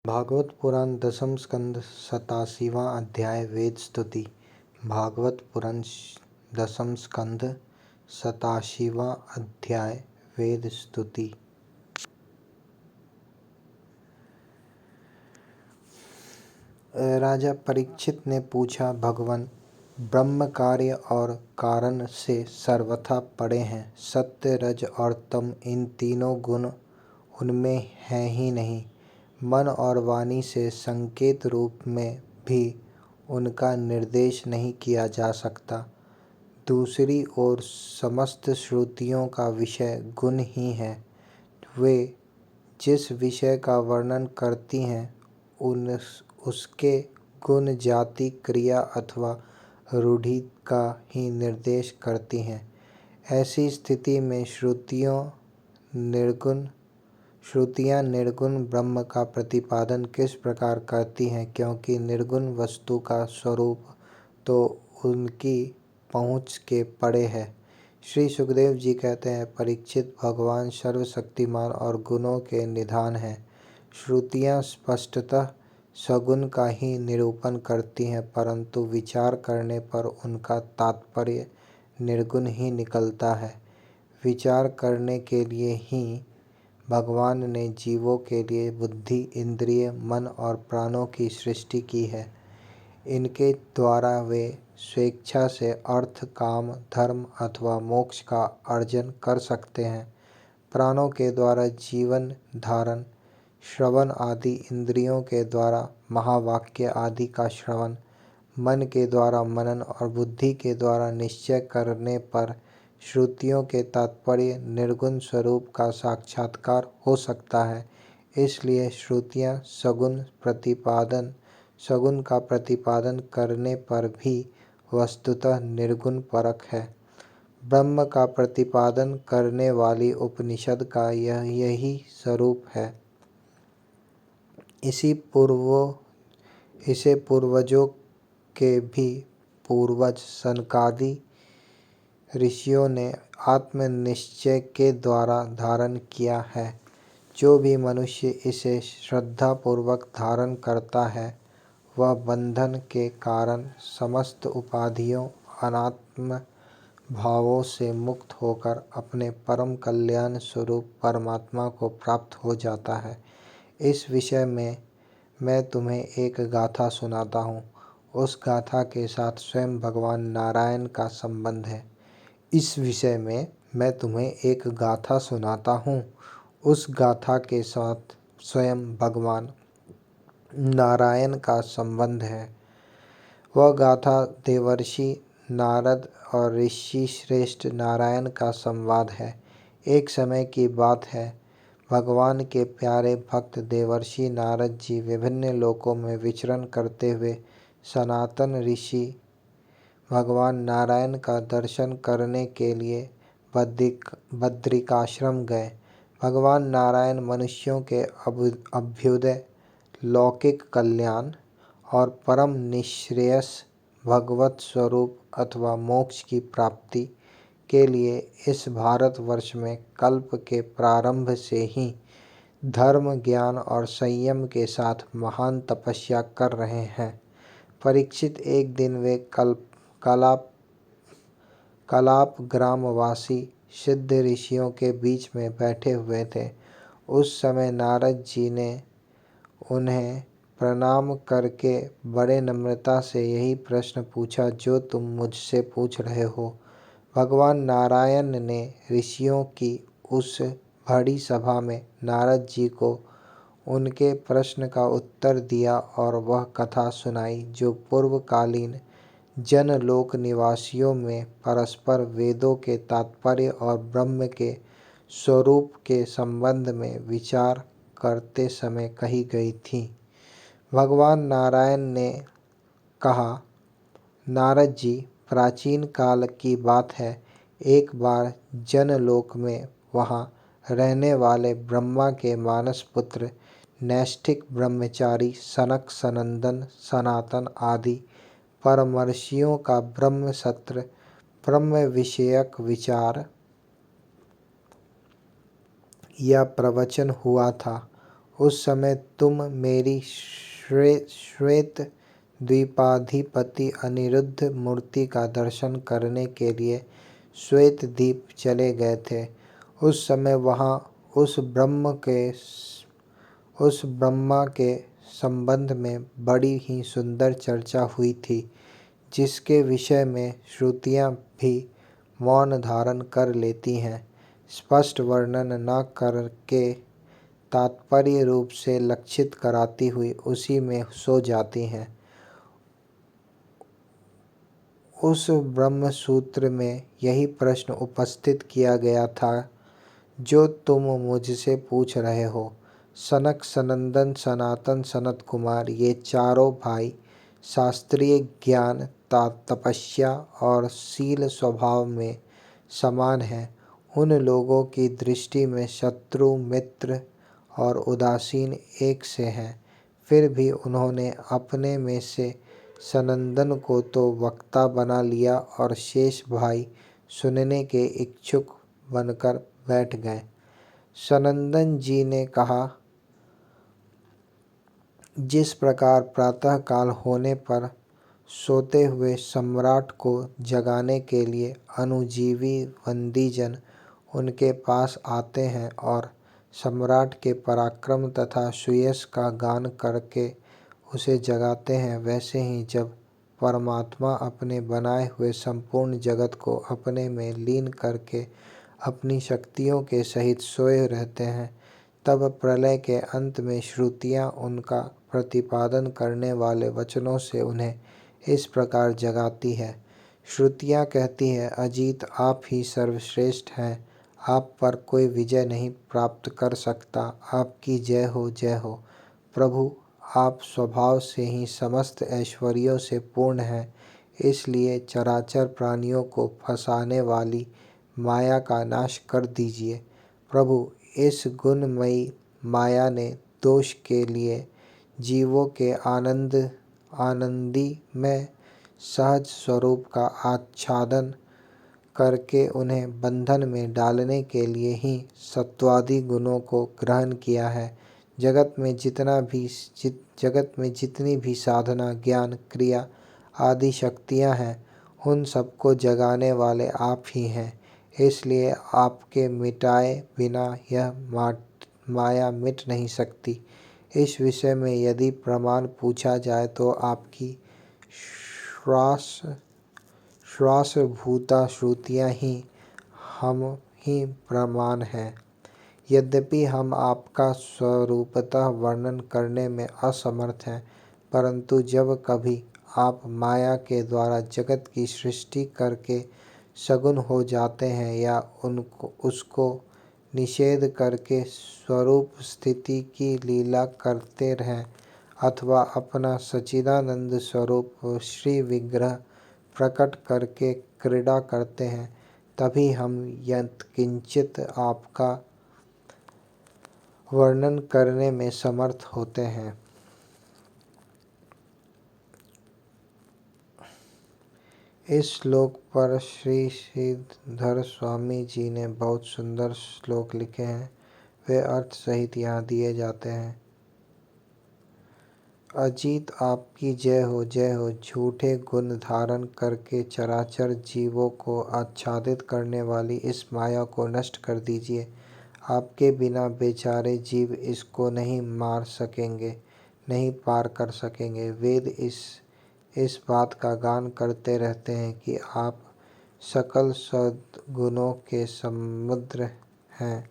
भागवत पुराण दशम स्कंद 87वां अध्याय वेद स्तुति। भागवत पुराण दशम स्कंद 87वां अध्याय वेद स्तुति। राजा परीक्षित ने पूछा, भगवान ब्रह्म कार्य और कारण से सर्वथा परे हैं। सत्य, रज और तम, इन तीनों गुण उनमें हैं ही नहीं। मन और वाणी से संकेत रूप में भी उनका निर्देश नहीं किया जा सकता। दूसरी ओर समस्त श्रुतियों का विषय गुण ही है। वे जिस विषय का वर्णन करती हैं उसके गुण जाति, क्रिया अथवा रूढ़ि का ही निर्देश करती हैं। ऐसी स्थिति में श्रुतियाँ निर्गुण ब्रह्म का प्रतिपादन किस प्रकार करती हैं, क्योंकि निर्गुण वस्तु का स्वरूप तो उनकी पहुँच के परे है। श्री सुखदेव जी कहते हैं, परीक्षित, भगवान सर्वशक्तिमान और गुणों के निधान हैं। श्रुतियाँ स्पष्टतः सगुण का ही निरूपण करती हैं, परंतु विचार करने पर उनका तात्पर्य निर्गुण ही निकलता है। विचार करने के लिए ही भगवान ने जीवों के लिए बुद्धि, इंद्रिय, मन और प्राणों की सृष्टि की है। इनके द्वारा वे स्वेच्छा से अर्थ, काम, धर्म अथवा मोक्ष का अर्जन कर सकते हैं। प्राणों के द्वारा जीवन धारण, श्रवण आदि, इंद्रियों के द्वारा महावाक्य आदि का श्रवण, मन के द्वारा मनन और बुद्धि के द्वारा निश्चय करने पर श्रुतियों के तात्पर्य निर्गुण स्वरूप का साक्षात्कार हो सकता है। इसलिए श्रुतियाँ सगुण का प्रतिपादन करने पर भी वस्तुतः निर्गुण परक है। ब्रह्म का प्रतिपादन करने वाली उपनिषद का यही स्वरूप है। इसे पूर्वजों के भी पूर्वज सनकादि ऋषियों ने आत्मनिश्चय के द्वारा धारण किया है। जो भी मनुष्य इसे श्रद्धापूर्वक धारण करता है, वह बंधन के कारण समस्त उपाधियों, अनात्म भावों से मुक्त होकर अपने परम कल्याण स्वरूप परमात्मा को प्राप्त हो जाता है। इस विषय में मैं तुम्हें एक गाथा सुनाता हूँ। उस गाथा के साथ स्वयं भगवान नारायण का संबंध है। इस विषय में मैं तुम्हें एक गाथा सुनाता हूँ। उस गाथा के साथ स्वयं भगवान नारायण का संबंध है। वह गाथा देवर्षि नारद और ऋषि श्रेष्ठ नारायण का संवाद है। एक समय की बात है, भगवान के प्यारे भक्त देवर्षि नारद जी विभिन्न लोकों में विचरण करते हुए सनातन ऋषि भगवान नारायण का दर्शन करने के लिए बद्रिकाश्रम गए। भगवान नारायण मनुष्यों के अभ्युदय, लौकिक कल्याण और परम निःश्रेयस भगवत स्वरूप अथवा मोक्ष की प्राप्ति के लिए इस भारतवर्ष में कल्प के प्रारंभ से ही धर्म, ज्ञान और संयम के साथ महान तपस्या कर रहे हैं। परीक्षित, एक दिन वे कलाप ग्रामवासी सिद्ध ऋषियों के बीच में बैठे हुए थे। उस समय नारद जी ने उन्हें प्रणाम करके बड़े नम्रता से यही प्रश्न पूछा जो तुम मुझसे पूछ रहे हो। भगवान नारायण ने ऋषियों की उस बड़ी सभा में नारद जी को उनके प्रश्न का उत्तर दिया और वह कथा सुनाई जो पूर्वकालीन जनलोक निवासियों में परस्पर वेदों के तात्पर्य और ब्रह्म के स्वरूप के संबंध में विचार करते समय कही गई थी। भगवान नारायण ने कहा, नारद जी, प्राचीन काल की बात है। एक बार जनलोक में वहाँ रहने वाले ब्रह्मा के मानस पुत्र नैष्ठिक ब्रह्मचारी सनक, सनंदन, सनातन आदि परमर्षियों का ब्रह्म सत्र, ब्रह्म विषयक विचार या प्रवचन हुआ था। उस समय तुम मेरी श्वेत द्वीपाधिपति अनिरुद्ध मूर्ति का दर्शन करने के लिए श्वेत द्वीप चले गए थे। उस समय वहाँ उस ब्रह्मा के संबंध में बड़ी ही सुंदर चर्चा हुई थी, जिसके विषय में श्रुतियाँ भी मौन धारण कर लेती हैं, स्पष्ट वर्णन न करके तात्पर्य रूप से लक्षित कराती हुई उसी में सो जाती हैं। उस ब्रह्म सूत्र में यही प्रश्न उपस्थित किया गया था जो तुम मुझसे पूछ रहे हो। सनक, सनंदन, सनातन, सनत कुमार ये चारों भाई शास्त्रीय ज्ञान, तपस्या और शील स्वभाव में समान हैं। उन लोगों की दृष्टि में शत्रु, मित्र और उदासीन एक से हैं। फिर भी उन्होंने अपने में से सनंदन को तो वक्ता बना लिया और शेष भाई सुनने के इच्छुक बनकर बैठ गए। सनंदन जी ने कहा, जिस प्रकार प्रातः काल होने पर सोते हुए सम्राट को जगाने के लिए अनुजीवी वंदीजन उनके पास आते हैं और सम्राट के पराक्रम तथा सुयश का गान करके उसे जगाते हैं, वैसे ही जब परमात्मा अपने बनाए हुए संपूर्ण जगत को अपने में लीन करके अपनी शक्तियों के सहित सोए रहते हैं, तब प्रलय के अंत में श्रुतियाँ उनका प्रतिपादन करने वाले वचनों से उन्हें इस प्रकार जगाती है। श्रुतियाँ कहती है, अजीत आप ही सर्वश्रेष्ठ हैं, आप पर कोई विजय नहीं प्राप्त कर सकता, आपकी जय हो, जय हो। प्रभु, आप स्वभाव से ही समस्त ऐश्वर्यों से पूर्ण हैं, इसलिए चराचर प्राणियों को फंसाने वाली माया का नाश कर दीजिए। प्रभु, इस गुणमयी माया ने दोष के लिए जीवों के आनंदी में सहज स्वरूप का आच्छादन करके उन्हें बंधन में डालने के लिए ही सत्वादि गुणों को ग्रहण किया है। जगत में जितनी भी साधना, ज्ञान, क्रिया आदि शक्तियाँ हैं, उन सबको जगाने वाले आप ही हैं। इसलिए आपके मिटाए बिना यह माया मिट नहीं सकती। इस विषय में यदि प्रमाण पूछा जाए तो आपकी श्वासभूता श्रुतियाँ ही हम ही प्रमाण हैं। यद्यपि हम आपका स्वरूपतः वर्णन करने में असमर्थ हैं, परंतु जब कभी आप माया के द्वारा जगत की सृष्टि करके सगुण हो जाते हैं या उसको निषेध करके स्वरूप स्थिति की लीला करते हैं अथवा अपना सच्चिदानंद स्वरूप श्री विग्रह प्रकट करके क्रीड़ा करते हैं, तभी हम यत्किंचित आपका वर्णन करने में समर्थ होते हैं। इस श्लोक पर श्री श्रीधर स्वामी जी ने बहुत सुंदर श्लोक लिखे हैं। वे अर्थ सहित यहाँ दिए जाते हैं। अजीत आपकी जय हो, जय हो। झूठे गुण धारण करके चराचर जीवों को आच्छादित करने वाली इस माया को नष्ट कर दीजिए। आपके बिना बेचारे जीव इसको नहीं मार सकेंगे, नहीं पार कर सकेंगे। वेद इस बात का गान करते रहते हैं कि आप सकल सद्गुणों के समुद्र हैं।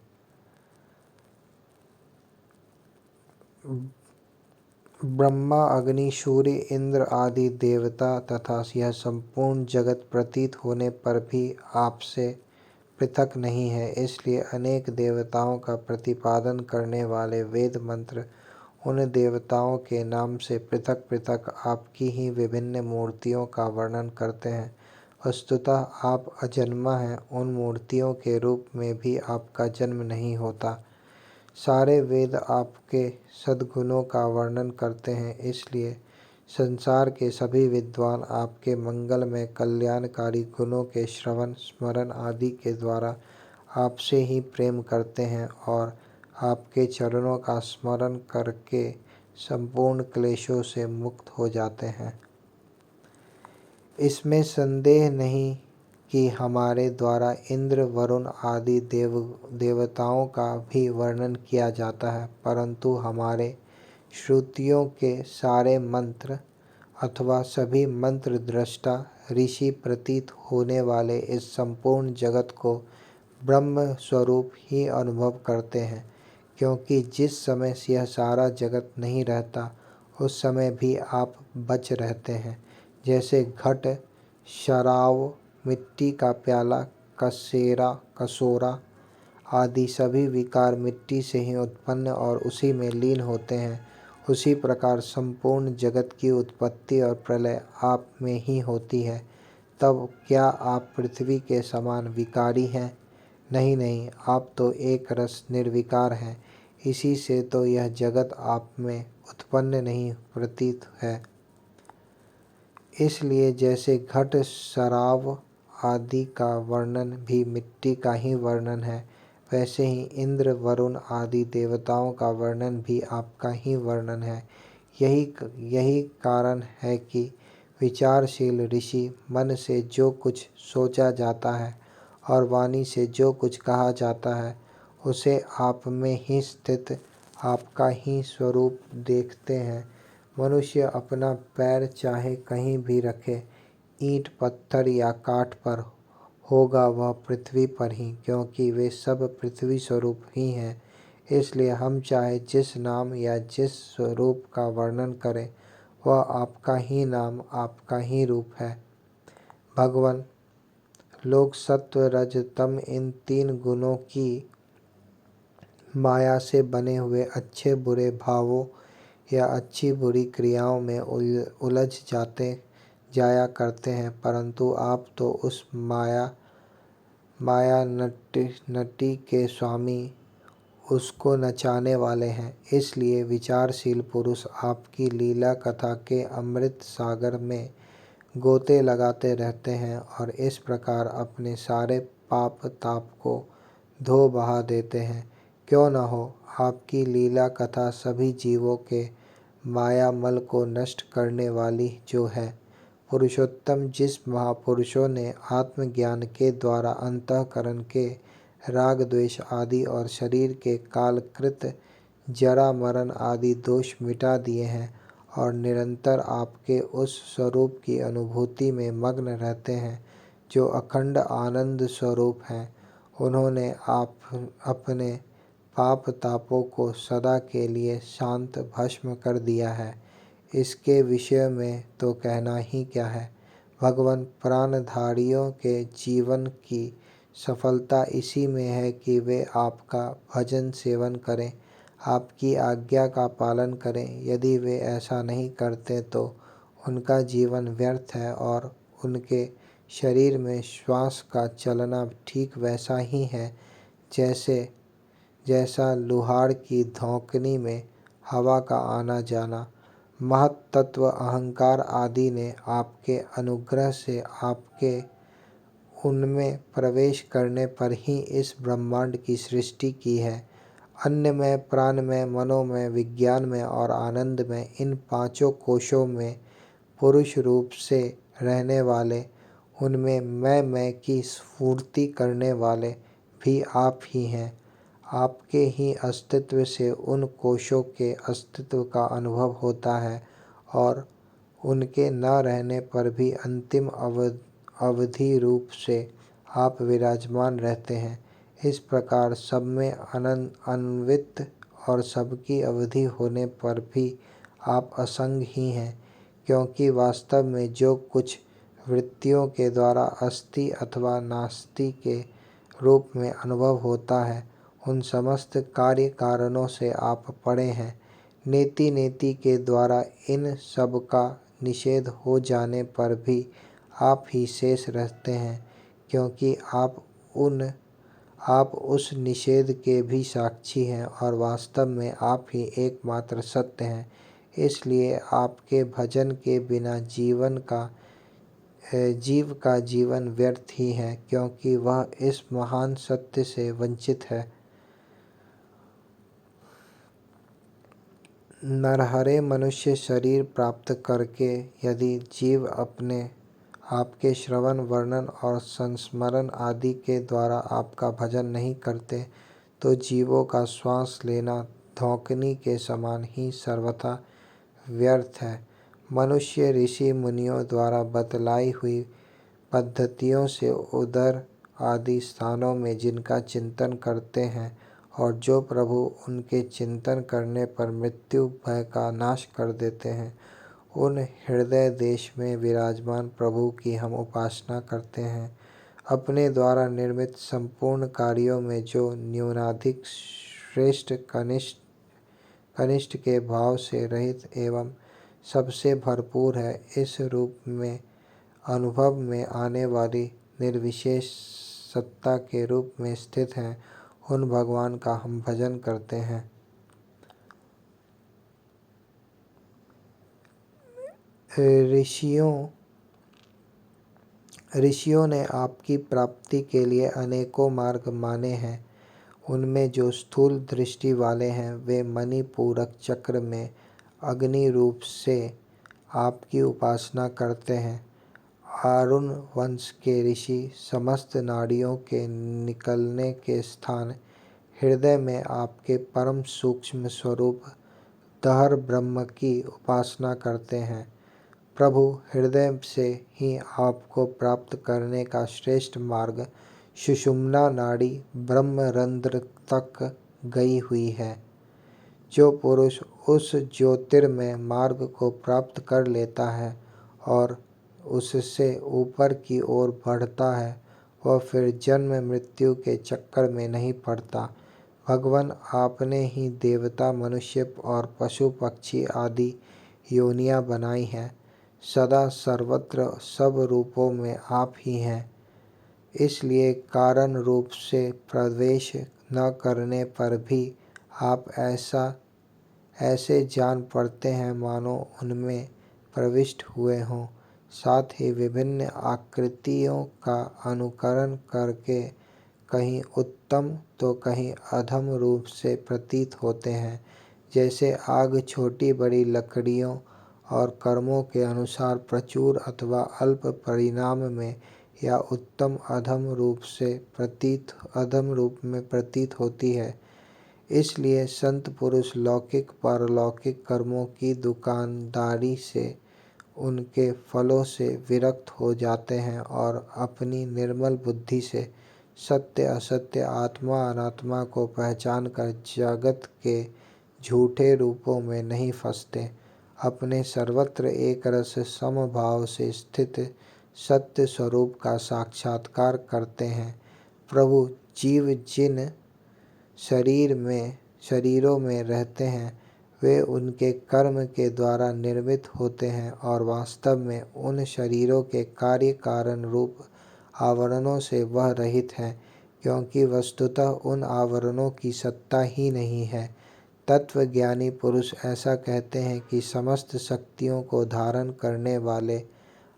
ब्रह्मा, अग्नि, सूर्य, इंद्र आदि देवता तथा यह संपूर्ण जगत प्रतीत होने पर भी आपसे पृथक नहीं है। इसलिए अनेक देवताओं का प्रतिपादन करने वाले वेद मंत्र उन देवताओं के नाम से पृथक पृथक आपकी ही विभिन्न मूर्तियों का वर्णन करते हैं। वस्तुतः आप अजन्मा हैं, उन मूर्तियों के रूप में भी आपका जन्म नहीं होता। सारे वेद आपके सद्गुणों का वर्णन करते हैं, इसलिए संसार के सभी विद्वान आपके मंगल में कल्याणकारी गुणों के श्रवण, स्मरण आदि के द्वारा आपसे ही प्रेम करते हैं और आपके चरणों का स्मरण करके संपूर्ण क्लेशों से मुक्त हो जाते हैं। इसमें संदेह नहीं कि हमारे द्वारा इंद्र, वरुण आदि देवताओं का भी वर्णन किया जाता है, परंतु हमारे श्रुतियों के सारे मंत्र अथवा सभी मंत्र दृष्टा ऋषि प्रतीत होने वाले इस संपूर्ण जगत को ब्रह्म स्वरूप ही अनुभव करते हैं, क्योंकि जिस समय यह सारा जगत नहीं रहता उस समय भी आप बच रहते हैं। जैसे घट, शराव, मिट्टी का प्याला, कसोरा आदि सभी विकार मिट्टी से ही उत्पन्न और उसी में लीन होते हैं, उसी प्रकार संपूर्ण जगत की उत्पत्ति और प्रलय आप में ही होती है। तब क्या आप पृथ्वी के समान विकारी हैं? नहीं नहीं, आप तो एक रस निर्विकार हैं। इसी से तो यह जगत आप में उत्पन्न नहीं प्रतीत है। इसलिए जैसे घट, शराव आदि का वर्णन भी मिट्टी का ही वर्णन है, वैसे ही इंद्र, वरुण आदि देवताओं का वर्णन भी आपका ही वर्णन है। यही कारण है कि विचारशील ऋषि मन से जो कुछ सोचा जाता है और वाणी से जो कुछ कहा जाता है उसे आप में ही स्थित आपका ही स्वरूप देखते हैं। मनुष्य अपना पैर चाहे कहीं भी रखे, ईंट, पत्थर या काठ पर, होगा वह पृथ्वी पर ही, क्योंकि वे सब पृथ्वी स्वरूप ही हैं। इसलिए हम चाहे जिस नाम या जिस स्वरूप का वर्णन करें, वह आपका ही नाम, आपका ही रूप है। भगवान, लोग सत्व, रज, तम इन 3 गुणों की माया से बने हुए अच्छे बुरे भावों या अच्छी बुरी क्रियाओं में उलझ जाया करते हैं, परंतु आप तो उस माया नटी के स्वामी, उसको नचाने वाले हैं। इसलिए विचारशील पुरुष आपकी लीला कथा के अमृत सागर में गोते लगाते रहते हैं और इस प्रकार अपने सारे पाप ताप को धो बहा देते हैं। क्यों न हो, आपकी लीला कथा सभी जीवों के मायामल को नष्ट करने वाली जो है। पुरुषोत्तम जिस महापुरुषों ने आत्मज्ञान के द्वारा अंतःकरण के राग, द्वेष आदि और शरीर के कालकृत जरा, मरण आदि दोष मिटा दिए हैं और निरंतर आपके उस स्वरूप की अनुभूति में मग्न रहते हैं जो अखंड आनंद स्वरूप हैं, उन्होंने आप अपने पाप तापों को सदा के लिए शांत भस्म कर दिया है। इसके विषय में तो कहना ही क्या है। भगवान, प्राणधारियों के जीवन की सफलता इसी में है कि वे आपका भजन सेवन करें, आपकी आज्ञा का पालन करें। यदि वे ऐसा नहीं करते तो उनका जीवन व्यर्थ है और उनके शरीर में श्वास का चलना ठीक वैसा ही है जैसा लुहार की धौंकनी में हवा का आना जाना। महत्तत्व, अहंकार आदि ने आपके अनुग्रह से आपके उनमें प्रवेश करने पर ही इस ब्रह्मांड की सृष्टि की है। अन्नमय, प्राणमय, मनोमय, विज्ञानमय और आनंदमय इन 5 कोशों में पुरुष रूप से रहने वाले, उनमें मैं की स्फूर्ति करने वाले भी आप ही हैं। आपके ही अस्तित्व से उन कोशों के अस्तित्व का अनुभव होता है और उनके न रहने पर भी अंतिम अवधि रूप से आप विराजमान रहते हैं। इस प्रकार सब में अन्वित और सबकी अवधि होने पर भी आप असंग ही हैं, क्योंकि वास्तव में जो कुछ वृत्तियों के द्वारा अस्ति अथवा नास्ति के रूप में अनुभव होता है, उन समस्त कार्य कारणों से आप परे हैं। नेति के द्वारा इन सब का निषेध हो जाने पर भी आप ही शेष रहते हैं, क्योंकि आप उस निषेध के भी साक्षी हैं और वास्तव में आप ही एकमात्र सत्य हैं। इसलिए आपके भजन के बिना जीव का जीवन व्यर्थ ही है, क्योंकि वह इस महान सत्य से वंचित है। नरहरे मनुष्य शरीर प्राप्त करके यदि जीव अपने आपके श्रवण वर्णन और संस्मरण आदि के द्वारा आपका भजन नहीं करते तो जीवों का श्वास लेना धौंकनी के समान ही सर्वथा व्यर्थ है। मनुष्य ऋषि मुनियों द्वारा बतलाई हुई पद्धतियों से उदर आदि स्थानों में जिनका चिंतन करते हैं और जो प्रभु उनके चिंतन करने पर मृत्यु भय का नाश कर देते हैं, उन हृदय देश में विराजमान प्रभु की हम उपासना करते हैं। अपने द्वारा निर्मित संपूर्ण कार्यों में जो न्यूनाधिक श्रेष्ठ कनिष्ठ के भाव से रहित एवं सबसे भरपूर है, इस रूप में अनुभव में आने वाली निर्विशेष सत्ता के रूप में स्थित हैं, उन भगवान का हम भजन करते हैं। ऋषियों ने आपकी प्राप्ति के लिए अनेकों मार्ग माने हैं। उनमें जो स्थूल दृष्टि वाले हैं वे मणिपूरक चक्र में अग्नि रूप से आपकी उपासना करते हैं। आरुण वंश के ऋषि समस्त नाड़ियों के निकलने के स्थान हृदय में आपके परम सूक्ष्म स्वरूप दहर ब्रह्म की उपासना करते हैं। प्रभु हृदय से ही आपको प्राप्त करने का श्रेष्ठ मार्ग सुषुम्ना नाड़ी ब्रह्मरंध्र तक गई हुई है। जो पुरुष उस ज्योतिर्मय मार्ग को प्राप्त कर लेता है और उससे ऊपर की ओर बढ़ता है, वह फिर जन्म मृत्यु के चक्कर में नहीं पड़ता। भगवान आपने ही देवता, मनुष्य और पशु पक्षी आदि योनियां बनाई हैं। सदा सर्वत्र सब रूपों में आप ही हैं। इसलिए कारण रूप से प्रवेश न करने पर भी आप ऐसे जान पड़ते हैं मानो उनमें प्रविष्ट हुए हों। साथ ही विभिन्न आकृतियों का अनुकरण करके कहीं उत्तम तो कहीं अधम रूप से प्रतीत होते हैं। जैसे आग छोटी बड़ी लकड़ियों और कर्मों के अनुसार प्रचुर अथवा अल्प परिणाम में या उत्तम अधम रूप में प्रतीत होती है। इसलिए संत पुरुष लौकिक पारलौकिक कर्मों की दुकानदारी से उनके फलों से विरक्त हो जाते हैं और अपनी निर्मल बुद्धि से सत्य असत्य आत्मा अनात्मा को पहचान कर जगत के झूठे रूपों में नहीं फंसते। अपने सर्वत्र एक रस समभाव से स्थित सत्य स्वरूप का साक्षात्कार करते हैं। प्रभु जीव जिन शरीरों में रहते हैं वे उनके कर्म के द्वारा निर्मित होते हैं और वास्तव में उन शरीरों के कार्य कारण रूप आवरणों से वह रहित हैं, क्योंकि वस्तुतः उन आवरणों की सत्ता ही नहीं है। तत्वज्ञानी पुरुष ऐसा कहते हैं कि समस्त शक्तियों को धारण करने वाले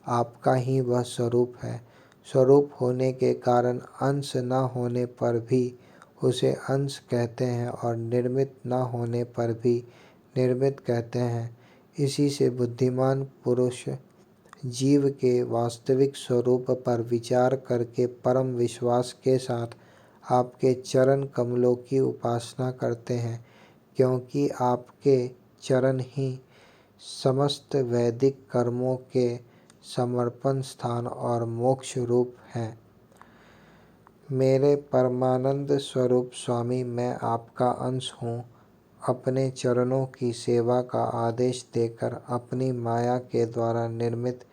आपका ही वह स्वरूप है। स्वरूप होने के कारण अंश न होने पर भी उसे अंश कहते हैं और निर्मित न होने पर भी निर्मित कहते हैं। इसी से बुद्धिमान पुरुष जीव के वास्तविक स्वरूप पर विचार करके परम विश्वास के साथ आपके चरण कमलों की उपासना करते हैं, क्योंकि आपके चरण ही समस्त वैदिक कर्मों के समर्पण स्थान और मोक्ष रूप हैं। मेरे परमानंद स्वरूप स्वामी, मैं आपका अंश हूँ। अपने चरणों की सेवा का आदेश देकर अपनी माया के द्वारा निर्मित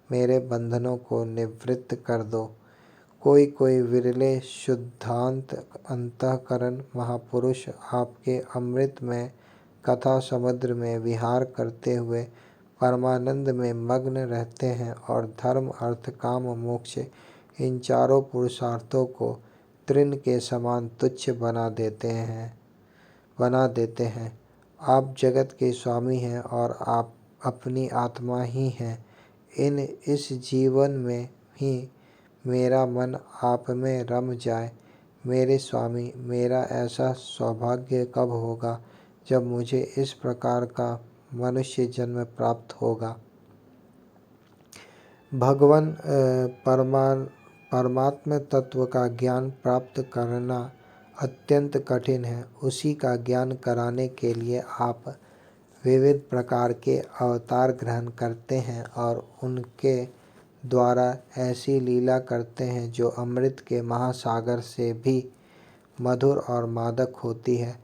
मेरे बंधनों को निवृत्त कर दो। कोई विरले शुद्धांत अंतःकरण महापुरुष आपके अमृतमय कथा समुद्र में विहार करते हुए परमानंद में मग्न रहते हैं और धर्म अर्थ काम मोक्ष इन चारों पुरुषार्थों को तृण के समान तुच्छ बना देते हैं। आप जगत के स्वामी हैं और आप अपनी आत्मा ही हैं। इस जीवन में ही मेरा मन आप में रम जाए। मेरे स्वामी, मेरा ऐसा सौभाग्य कब होगा जब मुझे इस प्रकार का मनुष्य जन्म प्राप्त होगा। भगवान परमात्म तत्व का ज्ञान प्राप्त करना अत्यंत कठिन है। उसी का ज्ञान कराने के लिए आप विविध प्रकार के अवतार ग्रहण करते हैं और उनके द्वारा ऐसी लीला करते हैं जो अमृत के महासागर से भी मधुर और मादक होती है।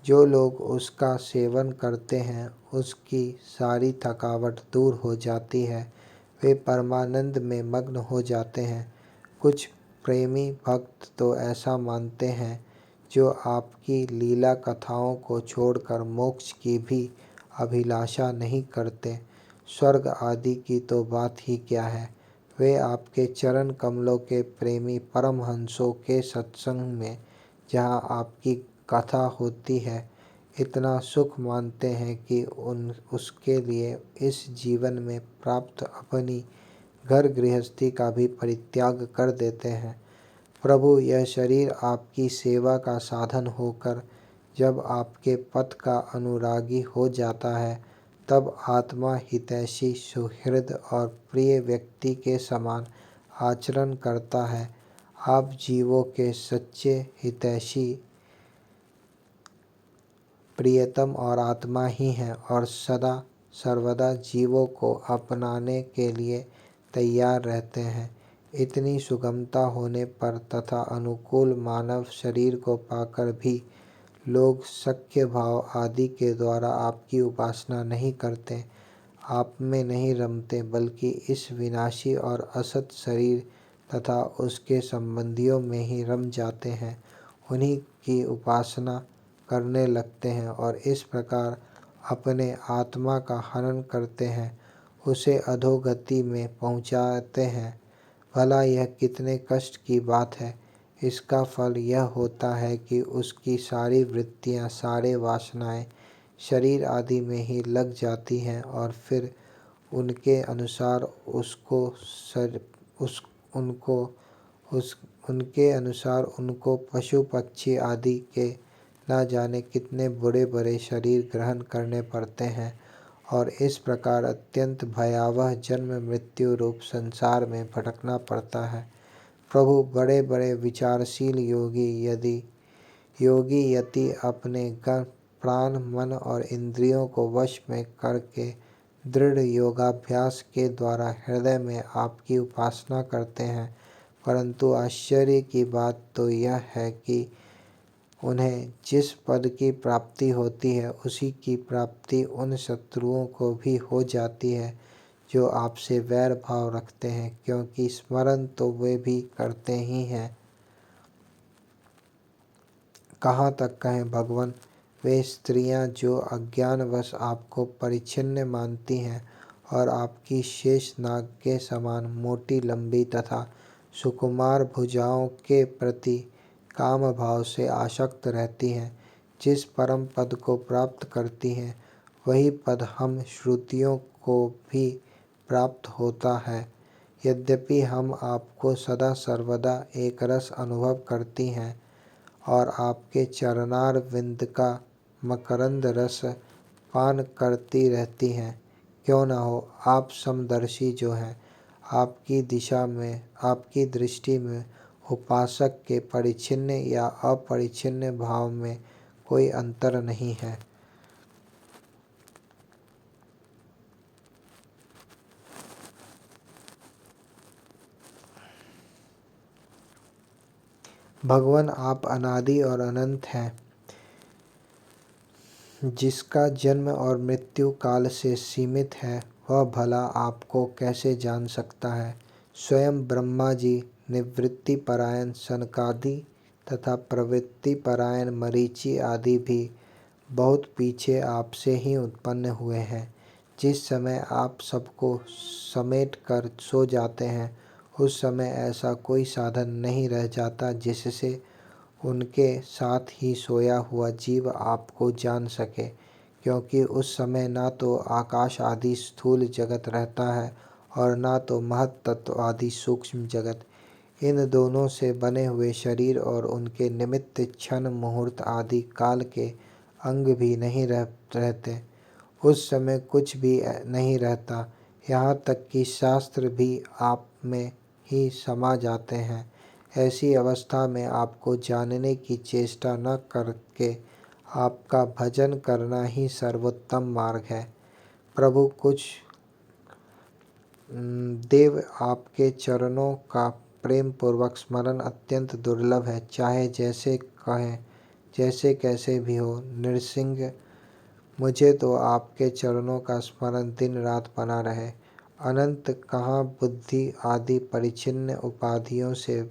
जो लोग उसका सेवन करते हैं उसकी सारी थकावट दूर हो जाती है, वे परमानंद में मग्न हो जाते हैं। कुछ प्रेमी भक्त तो ऐसा मानते हैं जो आपकी लीला कथाओं को छोड़कर मोक्ष की भी अभिलाषा नहीं करते। स्वर्ग आदि की तो बात ही क्या है, वे आपके चरण कमलों के प्रेमी परमहंसों के सत्संग में, जहाँ आपकी कथा होती है, इतना सुख मानते हैं कि उसके लिए इस जीवन में प्राप्त अपनी घर गृहस्थी का भी परित्याग कर देते हैं। प्रभु, यह शरीर आपकी सेवा का साधन होकर जब आपके पथ का अनुरागी हो जाता है, तब आत्मा हितैषी, सुहृद और प्रिय व्यक्ति के समान आचरण करता है। आप जीवों के सच्चे हितैषी, प्रियतम और आत्मा ही हैं और सदा सर्वदा जीवों को अपनाने के लिए तैयार रहते हैं। इतनी सुगमता होने पर तथा अनुकूल मानव शरीर को पाकर भी लोग सख्य भाव आदि के द्वारा आपकी उपासना नहीं करते, आप में नहीं रमते, बल्कि इस विनाशी और असत शरीर तथा उसके संबंधियों में ही रम जाते हैं, उन्हीं की उपासना करने लगते हैं और इस प्रकार अपने आत्मा का हनन करते हैं, उसे अधोगति में पहुँचाते हैं। भला यह कितने कष्ट की बात है। इसका फल यह होता है कि उसकी सारी वृत्तियाँ, सारे वासनाएं शरीर आदि में ही लग जाती हैं और फिर उनके अनुसार उनको पशु पक्षी आदि के न जाने कितने बड़े बड़े शरीर ग्रहण करने पड़ते हैं और इस प्रकार अत्यंत भयावह जन्म मृत्यु रूप संसार में भटकना पड़ता है। प्रभु, बड़े बड़े विचारशील योगी यति अपने प्राण, मन और इंद्रियों को वश में करके दृढ़ योगाभ्यास के द्वारा हृदय में आपकी उपासना करते हैं, परंतु आश्चर्य की बात तो यह है कि उन्हें जिस पद की प्राप्ति होती है उसी की प्राप्ति उन शत्रुओं को भी हो जाती है जो आपसे वैर भाव रखते हैं, क्योंकि स्मरण तो वे भी करते ही हैं। कहाँ तक कहें भगवान, वे स्त्रियां जो अज्ञानवश आपको परिच्छिन्न मानती हैं और आपकी शेष नाग के समान मोटी लंबी तथा सुकुमार भुजाओं के प्रति काम भाव से आसक्त रहती हैं, जिस परम पद को प्राप्त करती हैं वही पद हम श्रुतियों को भी प्राप्त होता है। यद्यपि हम आपको सदा सर्वदा एक रस अनुभव करती हैं और आपके चरणार विंद का मकरंद रस पान करती रहती हैं, क्यों न हो आप समदर्शी जो हैं, आपकी दृष्टि में उपासक के परिच्छिन्न या अपरिच्छिन्न भाव में कोई अंतर नहीं है। भगवान, आप अनादि और अनंत हैं। जिसका जन्म और मृत्यु काल से सीमित है, वह भला आपको कैसे जान सकता है। स्वयं ब्रह्मा जी, निवृत्ति परायण सनकादि तथा प्रवृत्ति परायण मरीचि आदि भी बहुत पीछे आपसे ही उत्पन्न हुए हैं। जिस समय आप सबको समेट कर सो जाते हैं, उस समय ऐसा कोई साधन नहीं रह जाता जिससे उनके साथ ही सोया हुआ जीव आपको जान सके, क्योंकि उस समय ना तो आकाश आदि स्थूल जगत रहता है और ना तो महत तत्व आदि सूक्ष्म जगत। इन दोनों से बने हुए शरीर और उनके निमित्त क्षण मुहूर्त आदि काल के अंग भी नहीं रहते। उस समय कुछ भी नहीं रहता, यहाँ तक कि शास्त्र भी आप में ही समा जाते हैं। ऐसी अवस्था में आपको जानने की चेष्टा न करके आपका भजन करना ही सर्वोत्तम मार्ग है। प्रभु, कुछ देव आपके चरणों का प्रेम पूर्वक स्मरण अत्यंत दुर्लभ है। चाहे जैसे कहें, जैसे कैसे भी हो नृसिंह, मुझे तो आपके चरणों का स्मरण दिन रात बना रहे। अनंत कहाँ बुद्धि आदि परिच्छिन्न उपाधियों से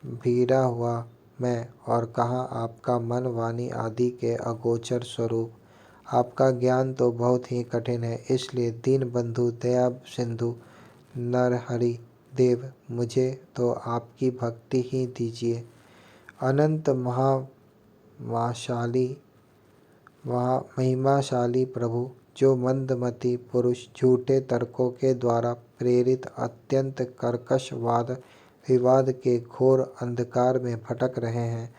भीड़ा हुआ मैं, और कहाँ आपका मन वाणी आदि के अगोचर स्वरूप। आपका ज्ञान तो बहुत ही कठिन है, इसलिए दीन बंधु दया सिंधु नरहरि देव, मुझे तो आपकी भक्ति ही दीजिए। अनंत महिमाशाली प्रभु, जो मंदमती पुरुष झूठे तर्कों के द्वारा प्रेरित अत्यंत कर्कश वाद विवाद के घोर अंधकार में भटक रहे हैं,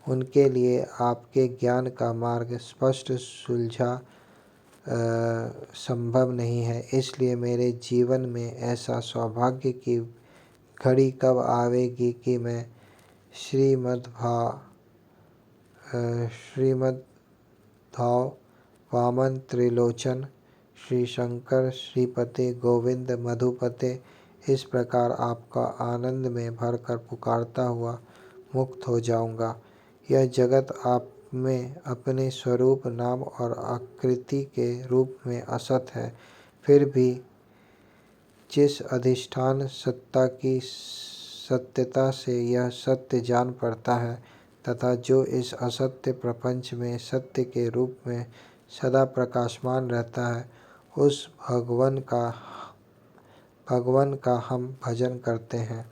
उनके लिए आपके ज्ञान का मार्ग स्पष्ट सुलझा संभव नहीं है। इसलिए मेरे जीवन में ऐसा सौभाग्य की घड़ी कब आवेगी कि मैं श्रीमद्भाव वामन त्रिलोचन श्री शंकर श्रीपते गोविंद मधुपते इस प्रकार आपका आनंद में भरकर पुकारता हुआ मुक्त हो जाऊंगा। यह जगत आप में अपने स्वरूप, नाम और आकृति के रूप में असत है, फिर भी जिस अधिष्ठान सत्ता की सत्यता से यह सत्य जान पड़ता है, तथा जो इस असत्य प्रपंच में सत्य के रूप में सदा प्रकाशमान रहता है, उस भगवान का हम भजन करते हैं।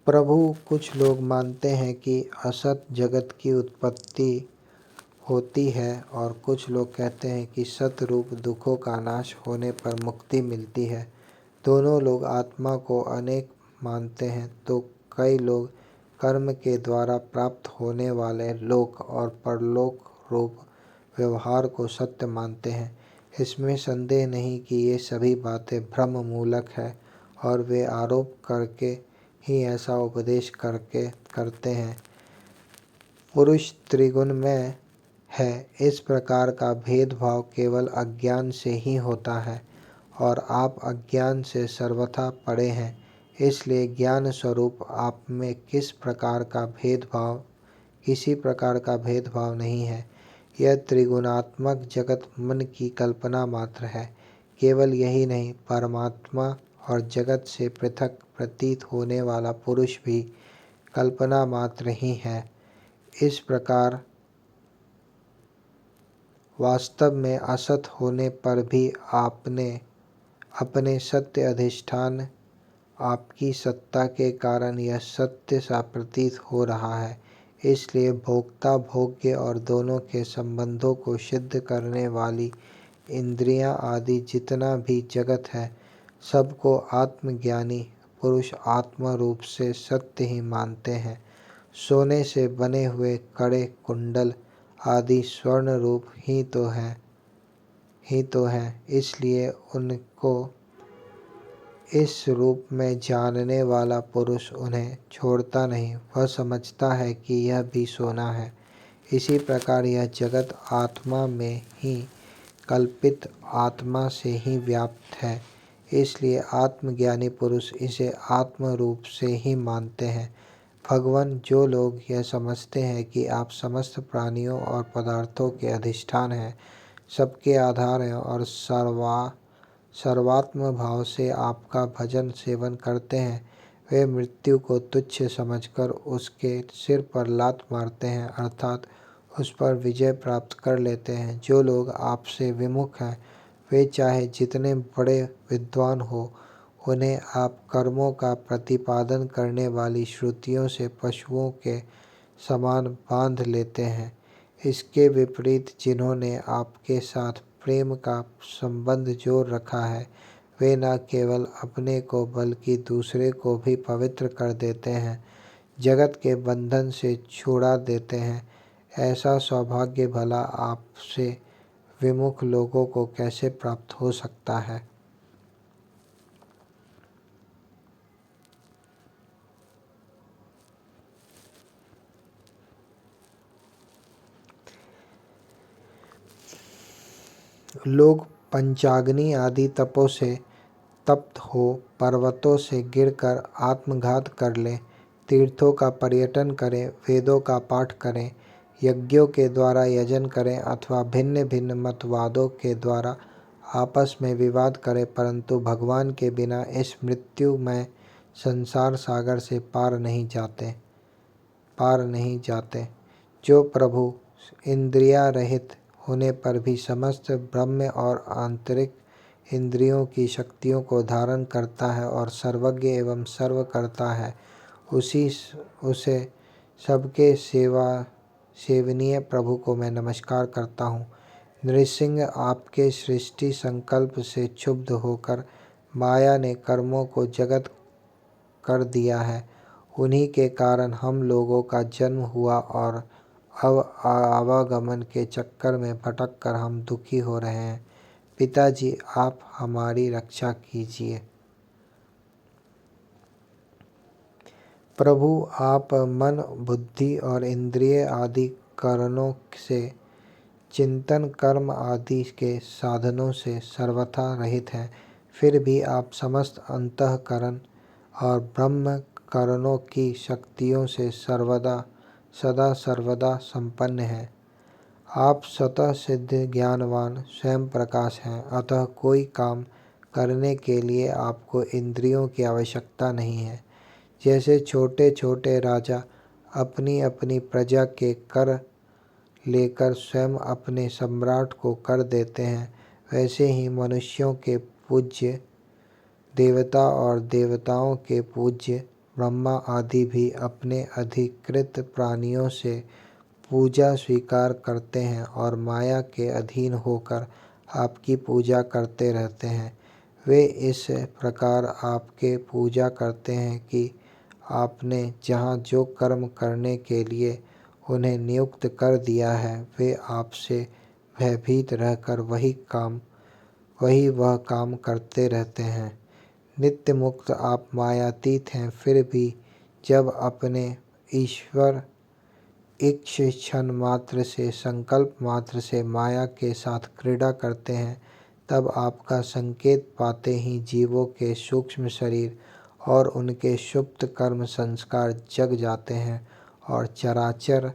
प्रभु, कुछ लोग मानते हैं कि असत जगत की उत्पत्ति होती है, और कुछ लोग कहते हैं कि सत रूप दुखों का नाश होने पर मुक्ति मिलती है। दोनों लोग आत्मा को अनेक मानते हैं, तो कई लोग कर्म के द्वारा प्राप्त होने वाले लोक और परलोक रूप व्यवहार को सत्य मानते हैं। इसमें संदेह नहीं कि ये सभी बातें भ्रम मूलक है, और वे आरोप करके ही ऐसा उपदेश करते हैं। पुरुष त्रिगुणमय है, इस प्रकार का भेदभाव केवल अज्ञान से ही होता है, और आप अज्ञान से सर्वथा परे हैं। इसलिए ज्ञान स्वरूप आप में किसी प्रकार का भेदभाव नहीं है। यह त्रिगुणात्मक जगत मन की कल्पना मात्र है। केवल यही नहीं, परमात्मा और जगत से पृथक प्रतीत होने वाला पुरुष भी कल्पना मात्र ही है। इस प्रकार वास्तव में असत होने पर भी आपने अपने सत्य अधिष्ठान, आपकी सत्ता के कारण यह सत्य सा प्रतीत हो रहा है। इसलिए भोक्ता भोग्य और दोनों के संबंधों को सिद्ध करने वाली इंद्रियां आदि जितना भी जगत है, सबको आत्मज्ञानी पुरुष आत्म रूप से सत्य ही मानते हैं। सोने से बने हुए कड़े कुंडल आदि स्वर्ण रूप ही तो हैं, इसलिए उनको इस रूप में जानने वाला पुरुष उन्हें छोड़ता नहीं। वह समझता है कि यह भी सोना है। इसी प्रकार यह जगत आत्मा में ही कल्पित आत्मा से ही व्याप्त है, इसलिए आत्मज्ञानी पुरुष इसे आत्म रूप से ही मानते हैं। भगवान, जो लोग यह समझते हैं कि आप समस्त प्राणियों और पदार्थों के अधिष्ठान हैं, सबके आधार हैं, और सर्वात्म भाव से आपका भजन सेवन करते हैं, वे मृत्यु को तुच्छ समझकर उसके सिर पर लात मारते हैं, अर्थात उस पर विजय प्राप्त कर लेते हैं। जो लोग आपसे विमुख हैं, वे चाहे जितने बड़े विद्वान हो, उन्हें आप कर्मों का प्रतिपादन करने वाली श्रुतियों से पशुओं के समान बांध लेते हैं। इसके विपरीत जिन्होंने आपके साथ प्रेम का संबंध जोड़ रखा है, वे न केवल अपने को बल्कि दूसरे को भी पवित्र कर देते हैं। जगत के बंधन से छुड़ा देते हैं। ऐसा सौभाग्य भला आपसे विमुख लोगों को कैसे प्राप्त हो सकता है। लोग पंचाग्नि आदि तपों से तप्त हो पर्वतों से गिरकर आत्मघात कर लें, तीर्थों का पर्यटन करें, वेदों का पाठ करें, यज्ञों के द्वारा यजन करें अथवा भिन्न भिन्न मतवादों के द्वारा आपस में विवाद करें, परंतु भगवान के बिना इस मृत्युमय संसार सागर से पार नहीं जाते। जो प्रभु इंद्रिया रहित होने पर भी समस्त ब्रह्म और आंतरिक इंद्रियों की शक्तियों को धारण करता है और सर्वज्ञ एवं सर्व करता है, उसे सबके सेवनीय प्रभु को मैं नमस्कार करता हूँ। नृसिंह, आपके सृष्टि संकल्प से क्षुब्ध होकर माया ने कर्मों को जगत कर दिया है। उन्हीं के कारण हम लोगों का जन्म हुआ और अब आवागमन के चक्कर में भटक कर हम दुखी हो रहे हैं। पिताजी, आप हमारी रक्षा कीजिए। प्रभु, आप मन, बुद्धि और इंद्रिय आदि कारणों से, चिंतन, कर्म आदि के साधनों से सर्वथा रहित हैं, फिर भी आप समस्त अंतःकरण और ब्रह्म कारणों की शक्तियों से सदा सर्वदा संपन्न हैं। आप स्वतः सिद्ध ज्ञानवान स्वयं प्रकाश हैं, अतः कोई काम करने के लिए आपको इंद्रियों की आवश्यकता नहीं है। जैसे छोटे छोटे राजा अपनी अपनी प्रजा के कर लेकर स्वयं अपने सम्राट को कर देते हैं, वैसे ही मनुष्यों के पूज्य देवता और देवताओं के पूज्य ब्रह्मा आदि भी अपने अधिकृत प्राणियों से पूजा स्वीकार करते हैं और माया के अधीन होकर आपकी पूजा करते रहते हैं। वे इस प्रकार आपके पूजा करते हैं कि आपने जहाँ जो कर्म करने के लिए उन्हें नियुक्त कर दिया है, वे आपसे भयभीत रहकर वही वह काम करते रहते हैं। नित्य मुक्त आप मायातीत हैं, फिर भी जब अपने ईश्वर इच्छन मात्र से, संकल्प मात्र से माया के साथ क्रीड़ा करते हैं, तब आपका संकेत पाते ही जीवों के सूक्ष्म शरीर और उनके सुप्त कर्म संस्कार जग जाते हैं और चराचर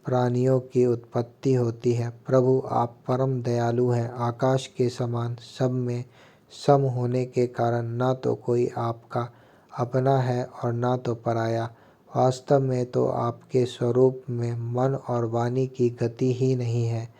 प्राणियों की उत्पत्ति होती है। प्रभु, आप परम दयालु हैं। आकाश के समान सब में सम होने के कारण ना तो कोई आपका अपना है और ना तो पराया। वास्तव में तो आपके स्वरूप में मन और वाणी की गति ही नहीं है।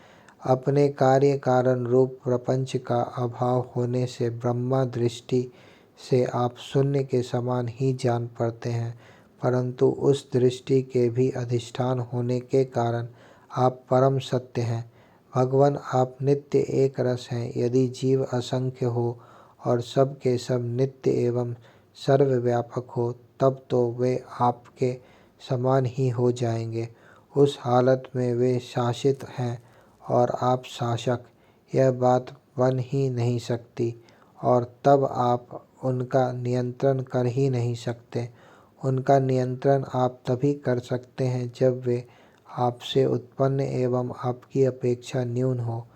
अपने कार्य कारण रूप प्रपंच का अभाव होने से ब्रह्मा दृष्टि से आप शून्य के समान ही जान पड़ते हैं, परंतु उस दृष्टि के भी अधिष्ठान होने के कारण आप परम सत्य हैं। भगवान, आप नित्य एक रस हैं। यदि जीव असंख्य हो और सब के सब नित्य एवं सर्वव्यापक हो, तब तो वे आपके समान ही हो जाएंगे। उस हालत में वे शासित हैं और आप शासक, यह बात बन ही नहीं सकती, और तब आप उनका नियंत्रण कर ही नहीं सकते। उनका नियंत्रण आप तभी कर सकते हैं जब वे आपसे उत्पन्न एवं आपकी अपेक्षा न्यून हो।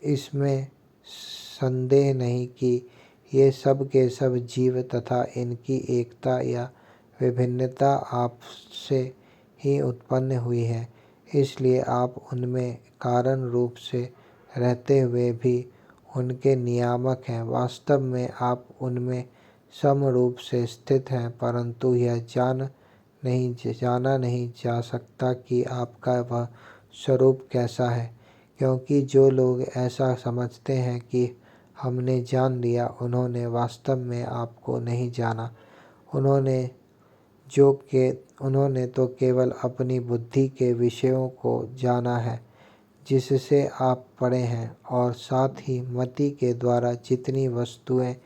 इसमें संदेह नहीं कि ये सब के सब जीव तथा इनकी एकता या विभिन्नता आपसे ही उत्पन्न हुई है, इसलिए आप उनमें कारण रूप से रहते हुए भी उनके नियामक हैं। वास्तव में आप उनमें सम रूप से स्थित हैं, परंतु यह जाना नहीं जा सकता कि आपका वह स्वरूप कैसा है, क्योंकि जो लोग ऐसा समझते हैं कि हमने जान लिया, उन्होंने वास्तव में आपको नहीं जाना। उन्होंने तो केवल अपनी बुद्धि के विषयों को जाना है जिससे आप परे हैं, और साथ ही मति के द्वारा जितनी वस्तुएं